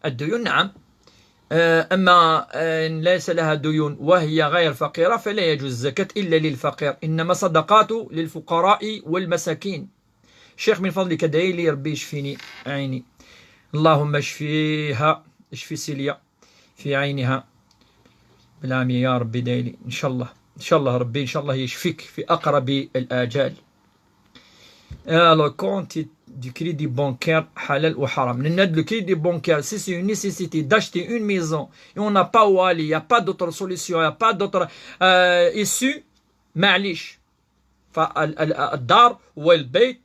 Speaker 1: الديون نعم، أما إن ليس لها ديون وهي غير فقيرة فلا يجوز الزكاة إلا للفقير، إنما صدقات للفقراء والمساكين. شيخ من فضلك ادعي لي ربي يشفيني عيني. اللهم اشفيها، اشفي سيليا في عينها بالعافية يا ربي، ادعي لي إن شاء الله، إن شاء الله ربي إن شاء الله يشفيك في أقرب الآجال. Alors, compte du crédit bancaire halal ou haram. Le crédit bancaire, si c'est une nécessité d'acheter une maison et on n'a pas où aller, il n'y a pas d'autre solution, il n'y a pas d'autre issue, معليش. فالدار والبيت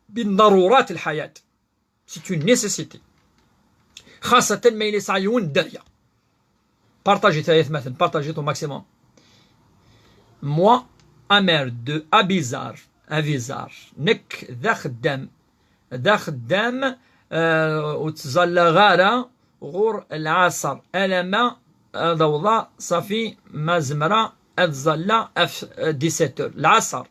Speaker 1: من ضرورات الحياة. C'est une nécessité. خاصة ما يسعيون الدرية. Partagez ثلاث مثلا، partagez au maximum. Moi, Amer de Abizar. أفيزار نك ذا خدام وتزلى غارة غور العصر ألما ضوضاء صفي مزمرة أتزلى أف 17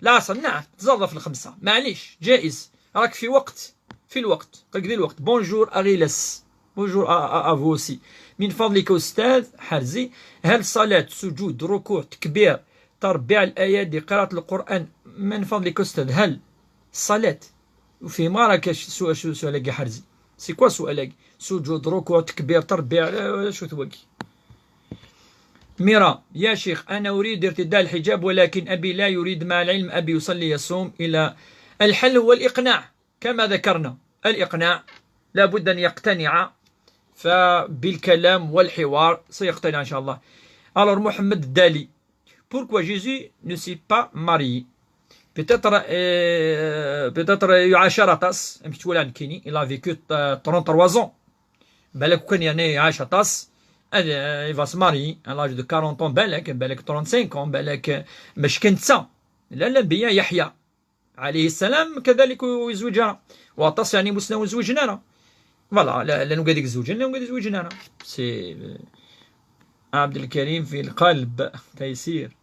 Speaker 1: العصر نعم تزلى في 5 معليش جائز راك في الوقت قد الوقت. بونجور أغيلس، بونجور أفوسي. من فضلك أستاذ حرزي، هل صلاة سجود ركوع تكبير تربيع الأيادي قراءة القرآن؟ من فضلك أستاذ، هل الصلاة وفي مراكش سؤالك حرزي سي كوا سؤالك؟ سجود ركوع تكبير تربيع شو تبغي؟ ميرا، يا شيخ أنا أريد ارتداء الحجاب ولكن أبي لا يريد، مع العلم أبي يصلي يصوم. إلى الحل هو الإقناع كما ذكرنا. الإقناع لابد أن يقتنع، فبالكلام والحوار سيقتنع إن شاء الله. Alors محمد الدالي، pourquoi Jésus ne s'est pas marié? Peut-être يعاشر طاس مكتولان كيني. il a vécu 33 ans. بالك كان يعني عاش طاس il va se marier à l'âge de 40 ans. بالك 35 ans. بالك مش كنتسا لا الأنبياء يحيى عليه السلام كذلك يزوجنا، وطاس يعني مسنا وزوجنا فوالا. لا نقدر زوجنا لا نقدر زوجنا. سي عبد الكريم في القلب تيسير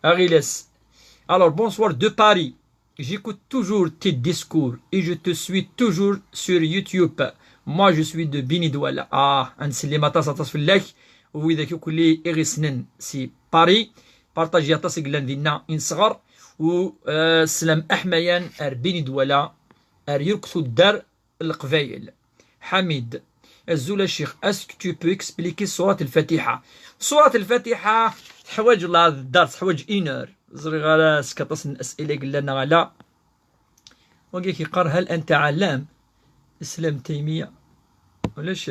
Speaker 1: أغيلس. Alors bonsoir de Paris, j'écoute toujours tes discours et je te suis toujours sur YouTube. Moi je suis de Bini Douala. نسلي ما تصاتص في الله وإذا كل إغسنن سي باري بارطاجي تصق لندينا إن صغر وسلام أحميان أربيني دولا أريركثو الدار القبايل. حميد الزول الشيخ، اسك تو بو اكسبليكي سورة الفاتحة؟ سورة الفاتحة حواج الله الدرس حواج إينر زري غالا سكاطس الأسئلة قلنا غالا وقال كيقار هل أنت علام إسلام تيمية؟ ولاش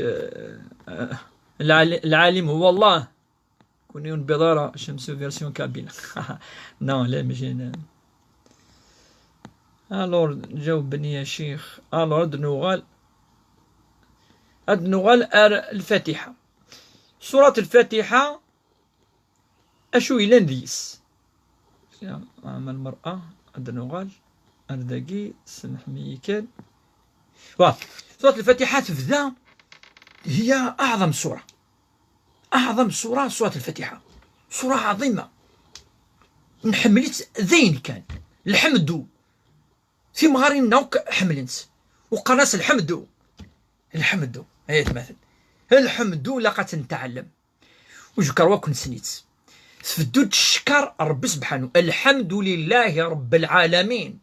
Speaker 1: العالم هو الله كونيون بضارة شمس فيرسيون كابينة. نعم لا مجينا. الور جاوبني يا شيخ. الور أدنغال الفاتحة. سورة الفاتحة أشو إلى نديس عمل المرأة أدنغال أرداقي سمح ميكال. سورة الفاتحة تبدا هي أعظم سورة سورة الفاتحة، سورة عظيمة نحملت ذين كان الحمد في مغارين نوك حملنت وقناص الحمد هي مثل الحمد لقد نتعلم وجكر وكن سنيت سفدود الشكر ربي سبحانه. الحمد لله رب العالمين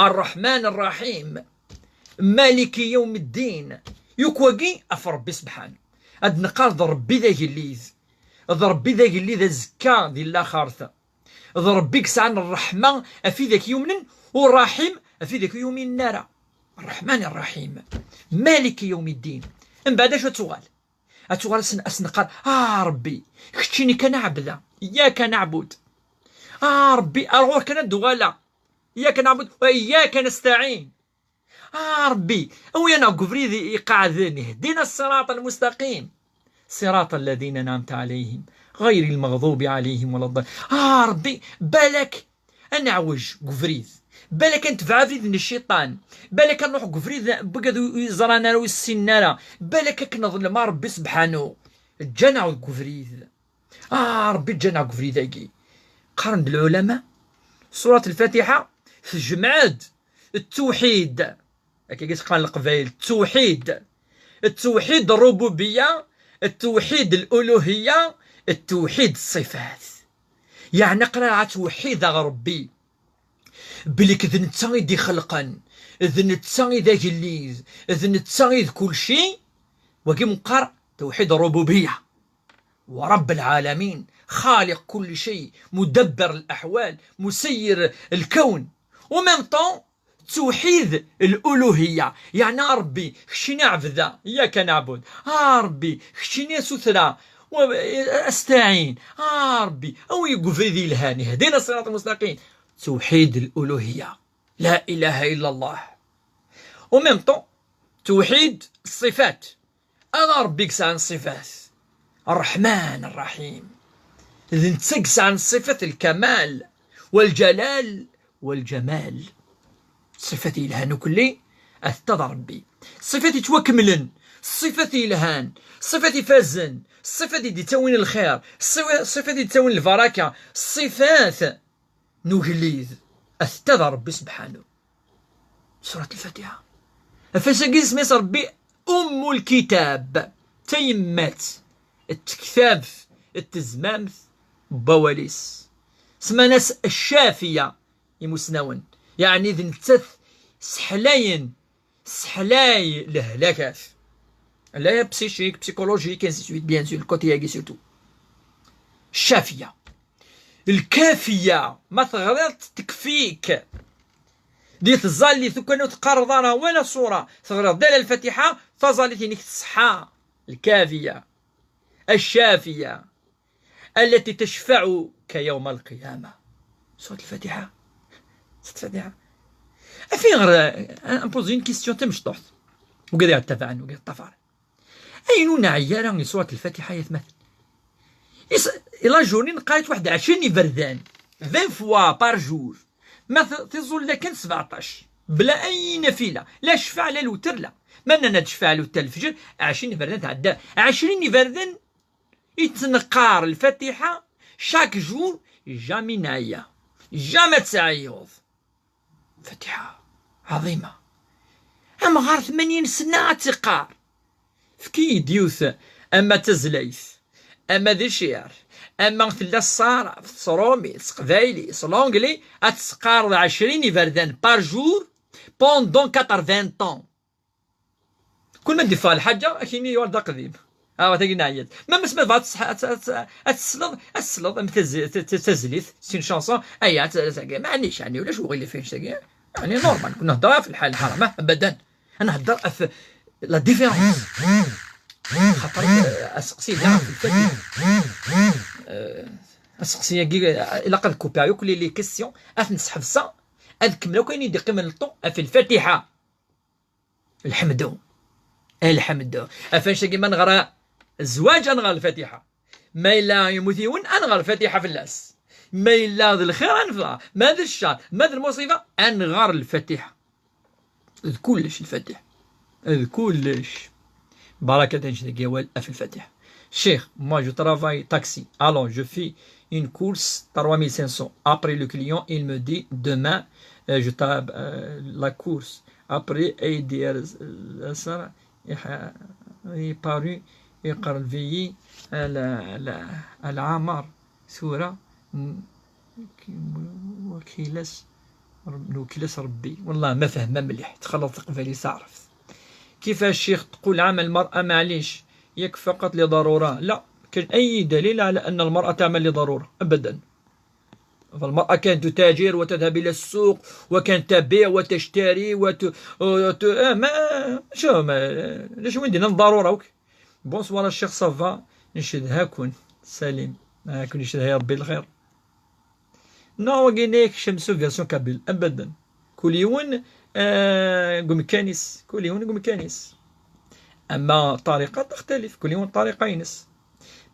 Speaker 1: الرحمن الرحيم مالك يوم الدين يكوكي أف ربي سبحانه. هاد نقال ربي ذا جليز ربي ذا جليز الزكاة دي الله خارثة ربي كسعان الرحمة أفي ذاك يومن والرحيم أفي ذاك يوم النار. الرحمن الرحيم مالك يوم الدين. من بعد شو تغال أسنقال ربي خشيني كنعبد إياك نعبد ربي أروح كندغالا إياك نعبد وإياك نستعين ربي ويانا قفريذي يقعدني اهدنا الصراط المستقيم صراط الذين أنعمت عليهم غير المغضوب عليهم ولا الضالين. ربي بالك أنعوج قفريذ بالك انت فعافيد من الشيطان بالك نروح قفريذ بقدو يزرانا ويسنانا بالك كنظلم ربي سبحانه الجنع قفريذ ربي الجنع قفريذ اكي. قرن العلماء سورة الفاتحة في الجمعاد التوحيد هكا قال القبائل التوحيد الربوبية التوحيد الألوهية التوحيد الصفات. يعني قراءة توحيد ربي بليك ذن تسايد خلقا ذن تسايد جليز ذن تسايد كل شيء وكي مقر توحيد الربوبية ورب العالمين خالق كل شيء مدبر الأحوال مسير الكون. ومن طون توحيد الألوهية يعني ربي خشيني عبدا إياك نعبد ربي خشيني سثرة واستعين ربي أو يقف ذي الهاني هدينا الصراط المستقيم. توحيد الألوهية لا إله إلا الله. ومن طون توحيد الصفات أنا ربي كسان الصفات الرحمن الرحيم إذن تسقس عن صفة الكمال والجلال والجمال. صفتي الهان كلي أثتض ربي صفتي توكملن صفتي الهان صفتي فازن صفتي دي تاوين الخير صفتي دي تاوين البركة صفات نجليذ أثتض ربي سبحانه. سورة الفاتحة. فاش سميت ربي أم الكتاب، تيمات التكتاب التزمامت بواليس، سما ناس الشافية يمسنون، يعني ذي نتث سحلاي لهلاكات، لا بسيشيك بسيكولوجيك انسيتويت بيان سور الكوتي سورتو. الشافية الكافية ما تغلط تكفيك دي تظلي ثكنو تقرضنا ولا صورة تغلط دال الفاتحة تظلي نيك الصحة. الكافية الشافية التي تشفعك يوم القيامة. سورة الفاتحة. أفين غير أنبوزي اون كيستيون تمشطوط وقاعد يتبعني وقاعد يطفر. أين عيالة سورة الفاتحة يتمثل إلا جورني نقريت واحد 20 بردان 20 فوا بار جور، ما تظل لكن 17 بلا أي نفيلة، لا شفع لا الوتر لا ما تشفع الوتر الفجر. 20 بردان تعدى 20 بردان يتنقار الفاتحة شاك جور، جامي نايا جامي تسعيوض. فاتحة عظيمة. أما غير 80 سنة تقار فكي ديوث، أما تزليث أما ذي شعر أما ثلا الصارة في صرومي قبايلي صلونجلي أتسقار 20 بردان بار جور بوندون 80 طون. كل ما ندير فيها الحاجة أكيني ولد قديم تاقينا عياد ما مسمى بعض السلط تزليث سين شانسون أي معليش يعني ولا شو غير فين تاقي يعني نورمال كنا نهضرها في الحال الحرام أبدا. أنا هضر في لا ديفيرونس خاطر اسقسي لا في الفاتحة اسقسي الا قد كوبايو كل لي كيسيون نسحب الصا نكملو كاين يدي قيمه للطو في الفاتحة. الحمد افاش كيما نغرا الزواج نغرا الفاتحة، ما الا يموتيون نغرا الفاتحة في اللاس، ما الا ذا الخير نفضل، ما ذا الشر ما ذا المصيبه نغار الفاتحة. كلش الفاتحة كلش بركة جوال في الفاتحة. Cher, moi je travaille taxi. Alors je fais une course 3500. Après le client, il me dit demain je tape la course. Après il paru يقرا الفيي العامر سورة وكيلاس ربي والله ما فهمه مليح تخلط قبالي تعرف كيفاش الشيخ تقول عمل المرأة معليش يك فقط لضرورة؟ لا، كاين أي دليل على أن المرأة تعمل لضرورة أبدا. فالمرأة كانت تتاجر وتذهب إلى السوق وكانت تبيع وتشتري ليش وين دينا ضرورة وك. بونسوار الشيخ صافا نشدها كون سليم كون يشدها يا ربي الخير. نو كينيك شمسو فيرسيون كابيل أبدا. كل يوم قوم كانيس كل يوم قوم كانيس. أما طريقة تختلف كل يوم طريقة ينس.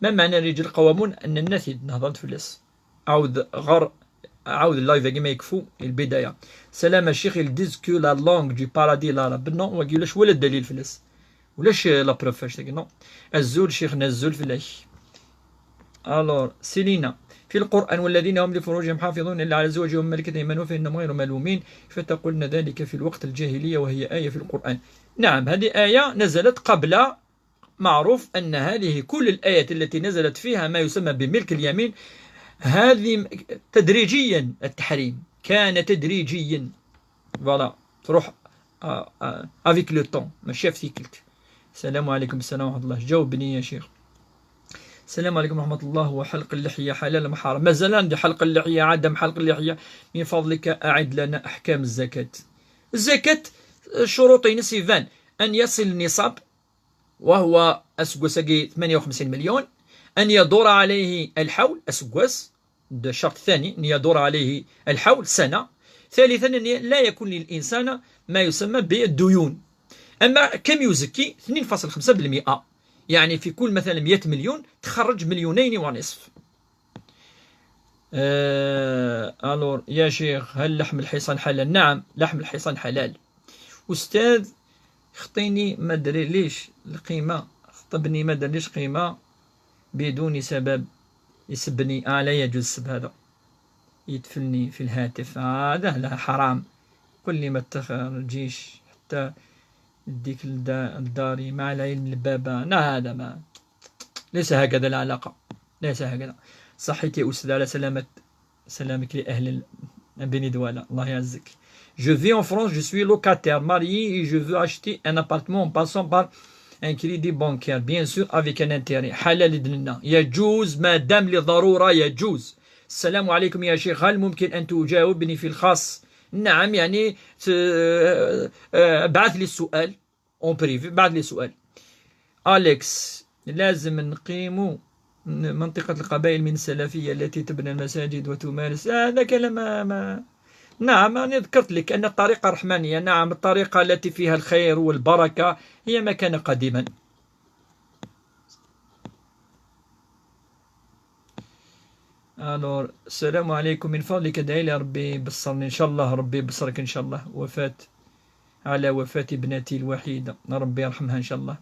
Speaker 1: ما معنى رجال قوامون أن الناس نهضرت في اللس عاود اللايف كيما يكفو البداية. سلام الشيخ يلديز كو لا لونغ دو بارادي العرب نو وقيلاش ولا الدليل في اللس ولاش لا بروف فاش نو الزول شيخنا الزول في الاش. الور سيلينا في القرآن والذين هم لفروجهم حافظون إلا على زوجهم ملكة أيمانهم فإنهم غير ملومين فتقولن ذلك في الوقت الجاهلية وهي آية في القرآن. نعم هذه آية نزلت قبل، معروف أن هذه كل الآيات التي نزلت فيها ما يسمى بملك اليمين هذه تدريجيا التحريم كان تدريجيا فوالا تروح افيك لو طون ماشي في سيكلت. السلام عليكم. السلام ورحمة الله. جاوبني يا شيخ. السلام عليكم ورحمة الله. وحلق اللحية حلال أم حرام؟ مازال عندي حلق اللحية عدم حلق اللحية. من فضلك أعد لنا أحكام الزكاة. الزكاة شروطين سيفان أن يصل النصاب وهو أسقوساقي 58 مليون، أن يدور عليه الحول أسقوس ده شرط ثاني أن يدور عليه الحول سنة. ثالثا أن لا يكون للإنسان ما يسمى بالديون. أما كم يزكي 2.5%، يعني في كل مثلا 100 مليون تخرج 2.5 مليون. ألور يا شيخ هل لحم الحصان حلال؟ نعم لحم الحصان حلال. أستاذ خطيني ما دري ليش القيمة، خطبني ما دري ليش قيمة بدون سبب يسبني. لا يجوز السب هذا، يدفلني في الهاتف هذا لا حرام. قل لي ما تخرجيش حتى يديك الداري مع العلم البابا. لا، هذا ما ليس هكذا العلاقة، ليس هكذا. صحيت يا أستاذ، على سلامك لأهل بني دوالا، الله يعزك. Je vis en France, je suis locataire, marié et je veux acheter un appartement en passant par un crédit bancaire, bien sûr avec un intérêt. حلال لنا، يجوز ما دام لضرورة، يجوز. السلام عليكم يا شيخ، هل ممكن أن تجاوبني في الخاص؟ نعم، يعني بعث لي السؤال اون بريفي، بعث لي سؤال. أليكس، لازم نقيم منطقة القبائل من السلفية التي تبنى المساجد وتمارس هذا كلام نعم، أنا ذكرت لك أن الطريقة الرحمانية، نعم، الطريقة التي فيها الخير والبركة هي ما كان قديما. السلام عليكم، من فضلك ادعي لي ربي بصرني إن شاء الله، ربي بصرك إن شاء الله. على وفاة ابنتي الوحيدة، ربي يرحمها إن شاء الله،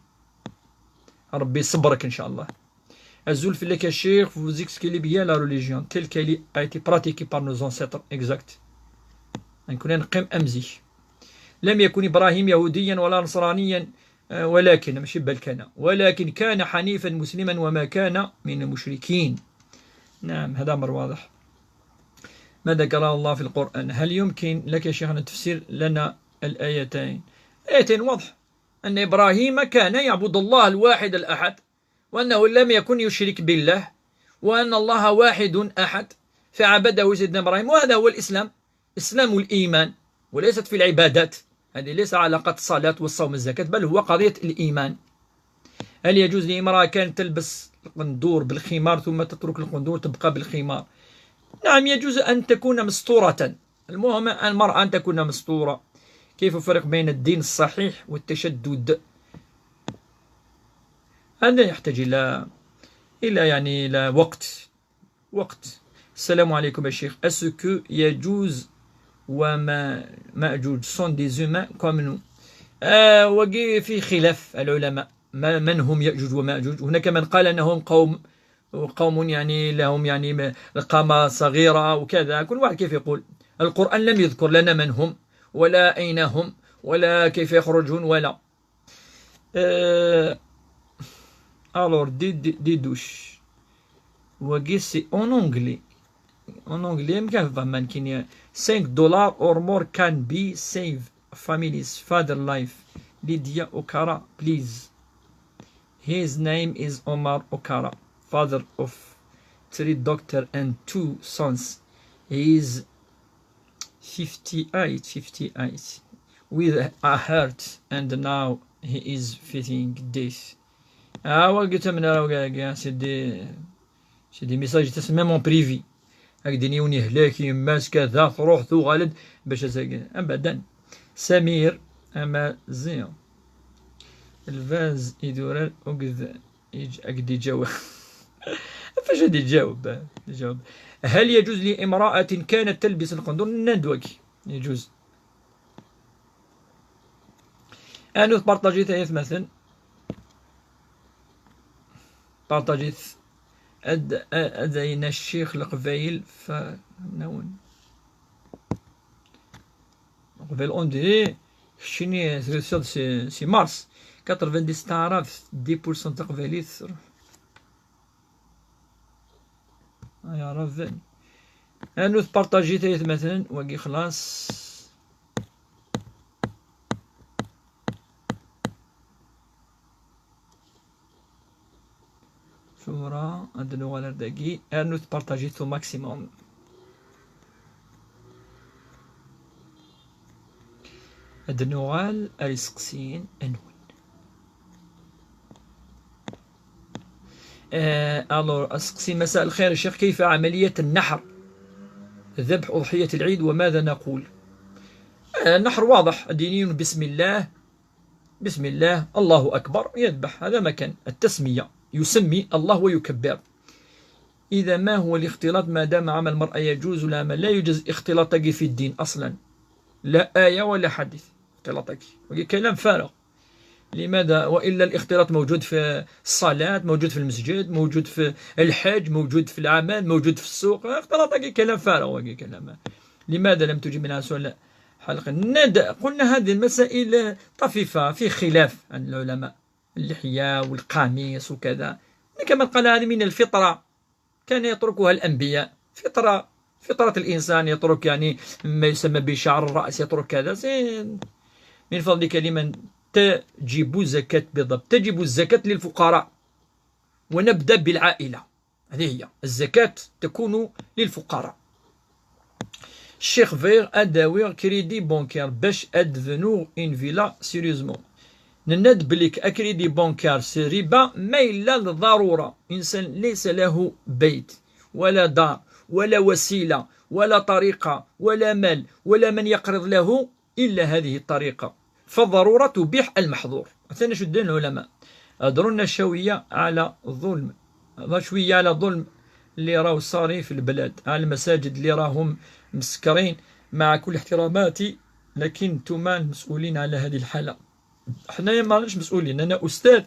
Speaker 1: ربي يصبرك إن شاء الله. Azul في لك الشيخ, vous expliquez bien la religion telle qu'elle a été pratiquée par nos ancêtres. Exact. نكون نقيم أمزي. لم يكن إبراهيم يهوديا ولا نصرانيا، ولكن ماشي بل كان، ولكن كان حنيفا مسلما وما كان من المشركين. نعم، هذا أمر واضح. ماذا قال الله في القرآن؟ هل يمكن لك يا شيخنا تفسير لنا الآيتين؟ آيتين واضح، أن إبراهيم كان يعبد الله الواحد الأحد، وأنه لم يكن يشرك بالله، وأن الله واحد أحد فعبده سيدنا إبراهيم. وهذا هو الإسلام، إسلام الإيمان، وليست في العبادات. هذه ليس علاقة الصلاة والصوم والزكاة، بل هو قضية الإيمان. هل يجوز لامرأة كانت تلبس القندور بالخمار ثم تترك القندور تبقى بالخمار؟ نعم، يجوز أن تكون مستورة، المهم المرأة أن تكون مستورة. كيف الفرق بين الدين الصحيح والتشدد؟ هذا يحتاج إلى وقت. السلام عليكم يا شيخ، أسكو يجوز وما مأجوج سون دي زومان كوم نو؟ وقي في خلاف العلماء من هم يأجوج ومأجوج. هناك من قال أنهم قوم يعني لهم يعني قامة صغيرة وكذا، كل واحد كيف يقول. القرآن لم يذكر لنا من هم ولا أين هم ولا كيف يخرجون ولا Alors, des douches. Wagi, c'est en anglais. En anglais, $5 or more can be save family's father life. Lydia Okara, please. His name is Omar Okara, father of 3 daughters and 2 sons. He is 58 with a heart, and now he is facing death. قلت من راه سي دي ميساج تسمى مون بريفي، هكذا يوني هلاك يماس كذا تروح تغلد باش ابدا. سمير اما زين الفاز يدور اكد يجاوب فاش غادي يجاوب. هل يجوز لامرأة كانت تلبس القندور؟ ندوكي يجوز. انا بارطاجي ثلاث مثلا بارطاجيت أدينا الشيخ القبيل فنون قبيل أوندي شيني سي مارس 90 تعرف 10% تقبيليت يعرف أنو بارطاجي ثلاث مثلا وقي خلاص. شورا أدنو على داكي أنو تبارطاجيتو ماكسيموم. أدنوغال أريسقسين أنون. ألور أسقسين مساء الخير يا شيخ، كيف عملية النحر، ذبح أضحية العيد وماذا نقول؟ النحر واضح، ديني بسم الله الله أكبر يذبح، هذا مكان التسمية، يسمي الله ويكبر. إذا ما هو الاختلاط ما دام عمل المرأة يجوز العمل؟ لا يوجد اختلاطك في الدين أصلا، لا آية ولا حديث اختلاطك، كلام فارغ. لماذا؟ وإلا الاختلاط موجود في الصلاة، موجود في المسجد، موجود في الحج، موجود في العمل، موجود في السوق. اختلاطك كلام فارغ كلام. لماذا لم تجب منها سؤال؟ حلقة قلنا هذه المسائل طفيفة، في خلاف عن العلماء، اللحية والقميص وكذا، كما قال هذه من الفطرة كان يتركها الأنبياء، فطرة الإنسان يترك يعني ما يسمى بشعر الرأس، يترك كذا. من فضلك لمن تجب زكاة بالضبط؟ تجب الزكاة للفقراء، ونبدأ بالعائلة، هذه هي الزكاة تكون للفقراء. الشيخ فيغ أداوير كريدي بونكير باش أدفنو إن فيلا سيريوزمون. نند بليك أكريدي بونكار سي ربا ما إلا للضرورة. إنسان ليس له بيت ولا دار ولا وسيلة ولا طريقة ولا مال ولا من يقرض له إلا هذه الطريقة، فالضرورة تبيح المحظور. مثلا شو الدين العلماء أدرونا شوية على الظلم، شوية على ظلم اللي راهو صاري في البلاد، على المساجد اللي راهم مسكرين، مع كل احتراماتي، لكن انتم المسؤولين على هذه الحالة. حنايا ما راناش مسؤولين، أنا أستاذ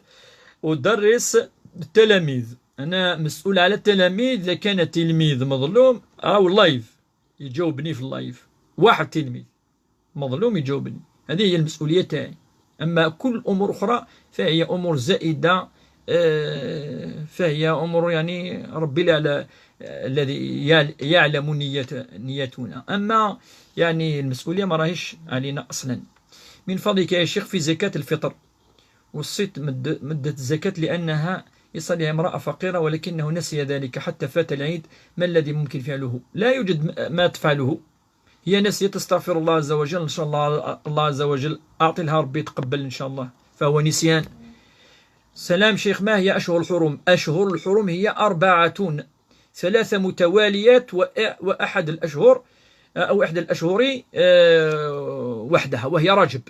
Speaker 1: أدرس التلاميذ، أنا مسؤول على التلاميذ. إذا كان تلميذ مظلوم أو اللايف يجاوبني في اللايف، واحد تلميذ مظلوم يجاوبني، هذه هي المسؤولية تاعي. أما كل أمور أخرى فهي أمور زائدة، فهي أمور يعني ربي على الذي يعلم نيتنا. أما يعني المسؤولية ما راهيش علينا أصلا. من فضلك يا شيخ في زكاة الفطر وصيت مدة الزكاة لأنها يصليها امرأة فقيرة ولكنه نسي ذلك حتى فات العيد، ما الذي ممكن فعله؟ لا يوجد ما تفعله، هي نسيت تستغفر الله عز وجل، إن شاء الله عز وجل أعطي لها ربي يتقبل إن شاء الله، فهو نسيان. سلام شيخ، ما هي أشهر الحرم؟ أشهر الحرم هي 4، 3 متواليات وأحد الأشهر أو إحدى الأشهر وحدها، وهي رجب،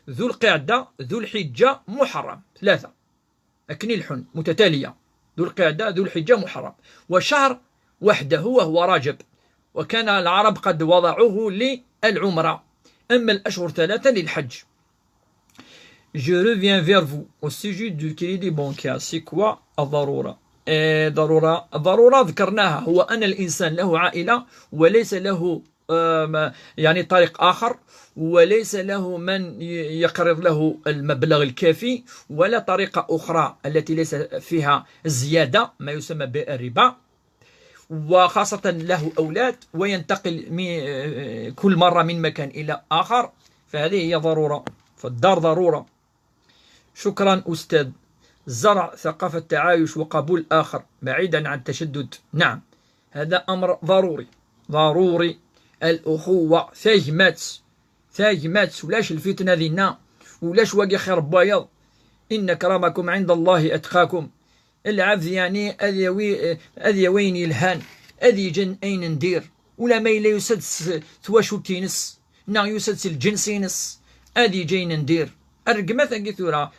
Speaker 1: ذو القعدة، ذو الحجة، محرم، 3 أكني الحن متتالية، ذو القعدة، ذو الحجة، محرم، وشهر وحده وهو رجب، وكان العرب قد وضعوه للعمرة. أما الأشهر 3 للحج. Je reviens vers vous au sujet du crédit bancaire. C'est quoi الضرورة؟ ضرورة ذكرناها، هو أن الإنسان له عائلة وليس له يعني طريق آخر، وليس له من يقرض له المبلغ الكافي، ولا طريقة أخرى التي ليس فيها الزيادة ما يسمى بالربا، وخاصة له أولاد وينتقل كل مرة من مكان إلى آخر، فهذه هي ضرورة، فالدار ضرورة. شكرا أستاذ. زرع ثقافة التعايش وقبول الآخر بعيدا عن التشدد، نعم هذا أمر ضروري. الأخوة ثاجمات ولاش الفتنة ذينا، ولاش واقي خير بيض، إن أكرمكم عند الله أتقاكم. العبد يعني أذي وين يلهان، أذي جن أين ندير، ولا ما إلا يسدس ثواشو تينس، نا يسدس الجنسينس، أذي جين ندير أرقمة ثقي ثورة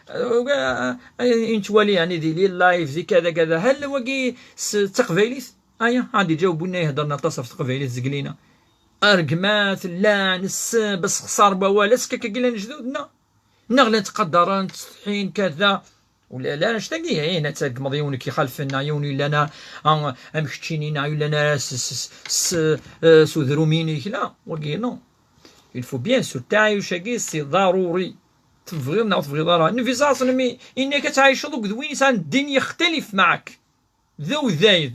Speaker 1: إنتوالي يعني ذي لي اللايف ذي كذا هل واقي تقفيليث عادي جاوبونا يهدرنا تصف تقفيليث زقلينا أرقمات لا نس بس خسار بوالس كاكا نجدودنا نغلا تقدران تستحين كذا ولا لا نشتاقي هنا تاك مضيوني كي خلفنا عيوني لنا امشتيني عيون لنا سوذروميني لا واقي نو il faut bien sûr تعايش سي ضروري. تبغي نعرف تبغي ضروري النفس اصلا انك تعيش دوك ذوين انسان الدين يختلف معك ذو ذاي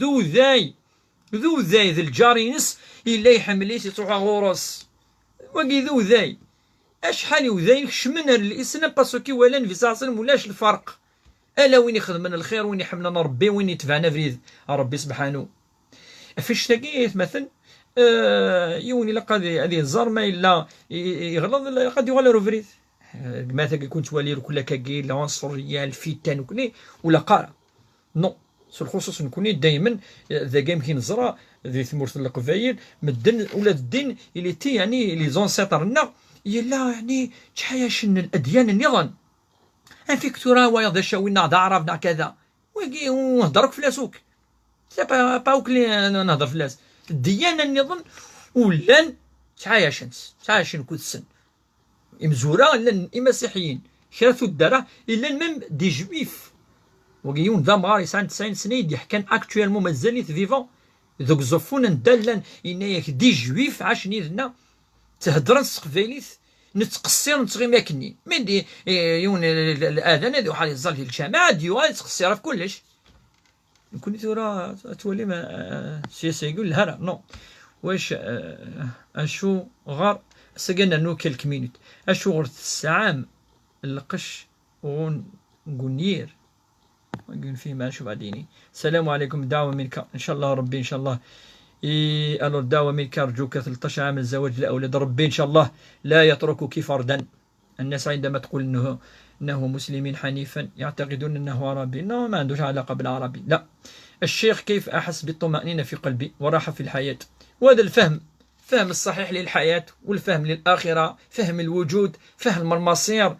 Speaker 1: ذا الجارينس الا يحمليش تروح غورس واقي ذو ذاي اشحال وذاي شمن الاسلام باسكو ولا نفس اصلا ولاش الفرق الا وين يخدمنا الخير وين يحملنا ربي وين يتبعنا فريد ربي سبحانه. فاش تلاقيت مثلا يوني لقد هذه الزار ما الا يغلظ قد يغلر فريد مثلا يكون توالي كل كاكي العنصريه الفتن وكلي ولا قارا نو بالخصوص نكون دائما ذا كاين كي نزرا ذي ثمور القبايل مدن ولا الدين اللي تي يعني لي زونسيطرنا يلا يعني تحياشن الاديان النظام فيك ترى ويا شاوينا عرفنا كذا ويجي نهضرك فلاسوك سي با وكلي نهضر فلاس الديانه النظام ولان تحياشن كوتسن مزوره الا المسيحيين شراتو الدرا الا المم دي جويف وقيون ذا مغار يسعن 90 سنه يحكان اكتويلمون مازال فيفون ذوك زفون ندلن اناياك دي جويف عاش نيذنا تهضر نتقبايليت نتقصير نتغي ماكني من دي يون الاذان هذا وحال يزال في الجامعه ديوها تقصير في كلش نكون تورا تولي ما سياسه يقول لها لا نو واش اشو غار سقنا نو كلك مينوت اشو غرت الساعه القش ونقنير نقول فيه ما شو بعديني. السلام عليكم، دعوه منك ان شاء الله ربي ان شاء الله الو دعوه منك ارجوك 13 عام الزواج الاولاد ربي ان شاء الله لا يتركك فردا. الناس عندما تقول انه مسلمين حنيفا يعتقدون انه عربي، انه ما عندوش علاقه بالعربي. لا، الشيخ كيف احس بالطمأنينة في قلبي وراحه في الحياه، وهذا الفهم الصحيح للحياة والفهم للآخرة، فهم الوجود، فهم المصير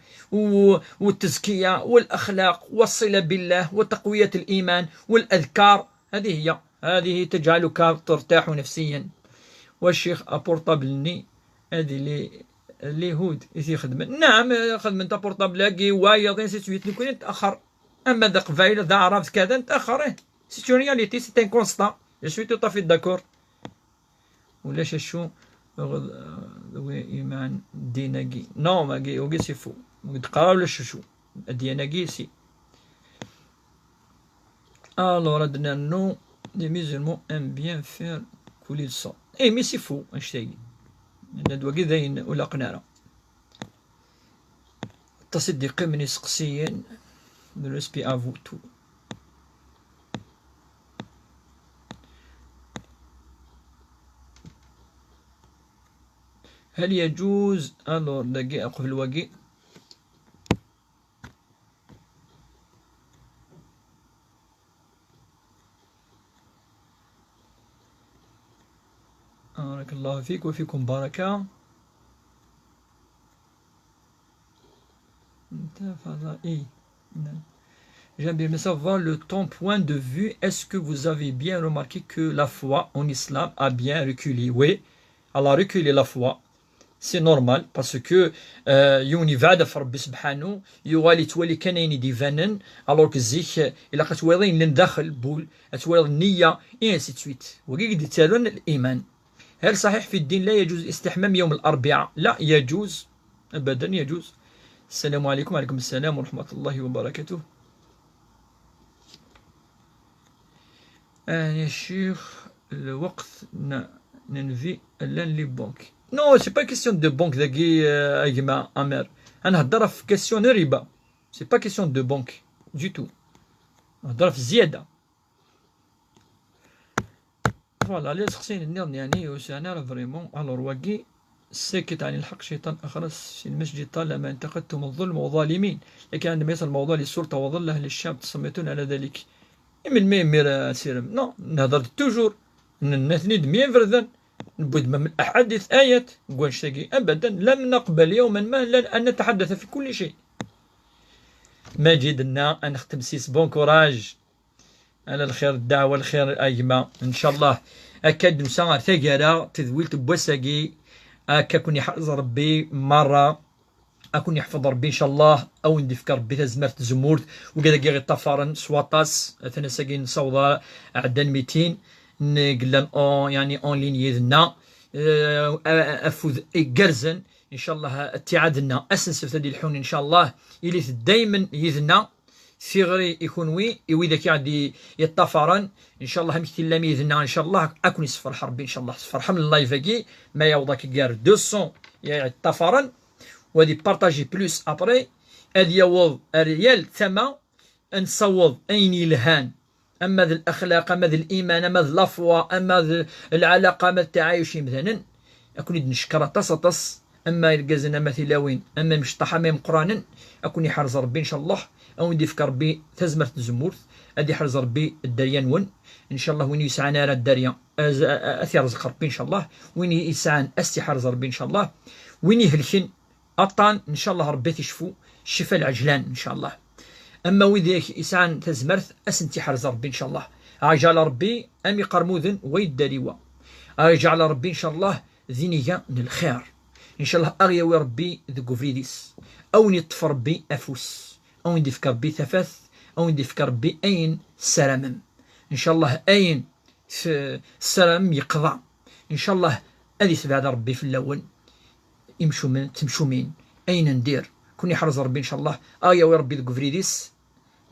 Speaker 1: والتزكية والأخلاق والصلة بالله وتقوية الإيمان والأذكار، هذه تجعلك ترتاح نفسيا. والشيخ أبورطابلني هذه اللي هود يخدم، نعم خدمة بورطابلاكي وايض سيتويت نكون تأخر، أما ذا قبايل ذا عرفت كذا نتأخر، سي اون رياليتي سي ان كونستا، جو سوي تو افي داكور. ولاش شو إيمان ديناكي نو ماكي وكي سي فو تقرا ولا شو ديناكي سي. Alors nous les musulmans aiment bien faire couler le sang. Eh mais c'est faux اشتاقي ندوا كذاين ولا قنارة تصدقي من سقسيين de respect à vous tout. هل يجوز الور دقيقة قبل الوقي بارك الله فيك وفيكم بركة. انت فضائي. J'aime bien savoir ton point de vue. Est-ce que vous avez bien remarqué que la foi en islam a bien reculé? Oui, elle a reculé la foi. سي نورمال باسكو يوني فادا في ربي سبحانه يوالي تولي كانين ديفانن الوغ كزيك الا كتوالين لنداخل بول تولي النيه اي سي تويت وكي تالون الايمان. هل صحيح في الدين لا يجوز الاستحمام يوم الاربعاء؟ لا يجوز ابدا يجوز. السلام عليكم. وعليكم السلام ورحمه الله وبركاته. يا شيخ الوقت ننفي لان لي بونك. Non, c'est pas question de banque d'agui agma amer. هنهضر في question ربا. C'est pas question de banque du tout. نهضر في زيادة. فوالا اللي سقسيني النظام يعني واش انا فريمون الور واقي ساكت عن الحق شيطان اخرس في المسجد طالما انتقدتم الظلم والظالمين، لكن عندما يصل الموضوع للسلطة وظل اهل الشعب تصمتون على ذلك. من الميمير سيرم نو نهضر توجور نثني دمية فردان نبود من الأحاديث آيات نقول شتاقي أبدا لم نقبل يوما ما أن نتحدث في كل شيء. ماجد لنا أن نختم سيس بون كوراج على الخير الدعوة الخير أيما إن شاء الله. أكاد نسا ثقارة تذويل تبوساقي أكا كون يحفظ ربي مرة أكون يحفظ ربي إن شاء الله أو ندفكر ربي تزمرت زمورت وكذا كي غيطفرن سواطاس أثناء ساقي نصوضا عدن 200 نقلن يعني اون لين يذنا افوذ قرزن ان شاء الله اتعادنا اسنسف هذه الحون ان شاء الله اللي دائما يذنا في غري يكون وي واذا كي يطفرن ان شاء الله مثل لم يذنا ان شاء الله اكون يصفر حربي ان شاء الله فرحه من اللايف كي ما يوضاك كار 200 يطفرن ودي بارطاجي بلوس ابري ادي يوض ريال ثما نصوض اين الهان اما ذا الاخلاق اما ذا الايمان اما ذا الافوا اما ذا العلاقه اما التعايش مثلا اكون نشكر تص اما يلقازنا مثلاوين اما مش طحامي قرانا اكون يحرز ربي ان شاء الله او ندي فكر ربي تزمرت الزمورت ادي حرز ربي الدريان ون ان شاء الله وين يسعنا راه الدريا اثي رزق ربي ان شاء الله وين يسعان استي حرز ربي ان شاء الله وين يهلكن اطان ان شاء الله ربي تشفو الشفاء العجلان ان شاء الله. اما وذاك إسعان تزمرث اسنتي حرز ربي ان شاء الله اجعل ربي امي قرموذن ويداريوا اجعل ربي ان شاء الله ذينيا من الخير ان شاء الله اغيوي ربي ذو فريديس او نطف ربي افوس او ندفك ربي ثفاث او ندفك ربي اين سلامم ان شاء الله اين السلام يقضى ان شاء الله ادي سبعد ربي في اللون تمشوا مين أين ندير كوني حرز ربي إن شاء الله يا ربي ذوك فريديس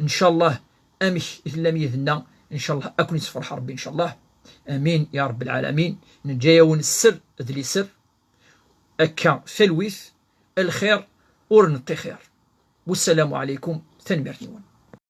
Speaker 1: إن شاء الله أمش إسلامية ذنا إن شاء الله أكون يسفرح ربي إن شاء الله آمين يا رب العالمين نجايون السر ذلي سر أكا فلويث الخير ورنطي خير والسلام عليكم ثاني مرنيون.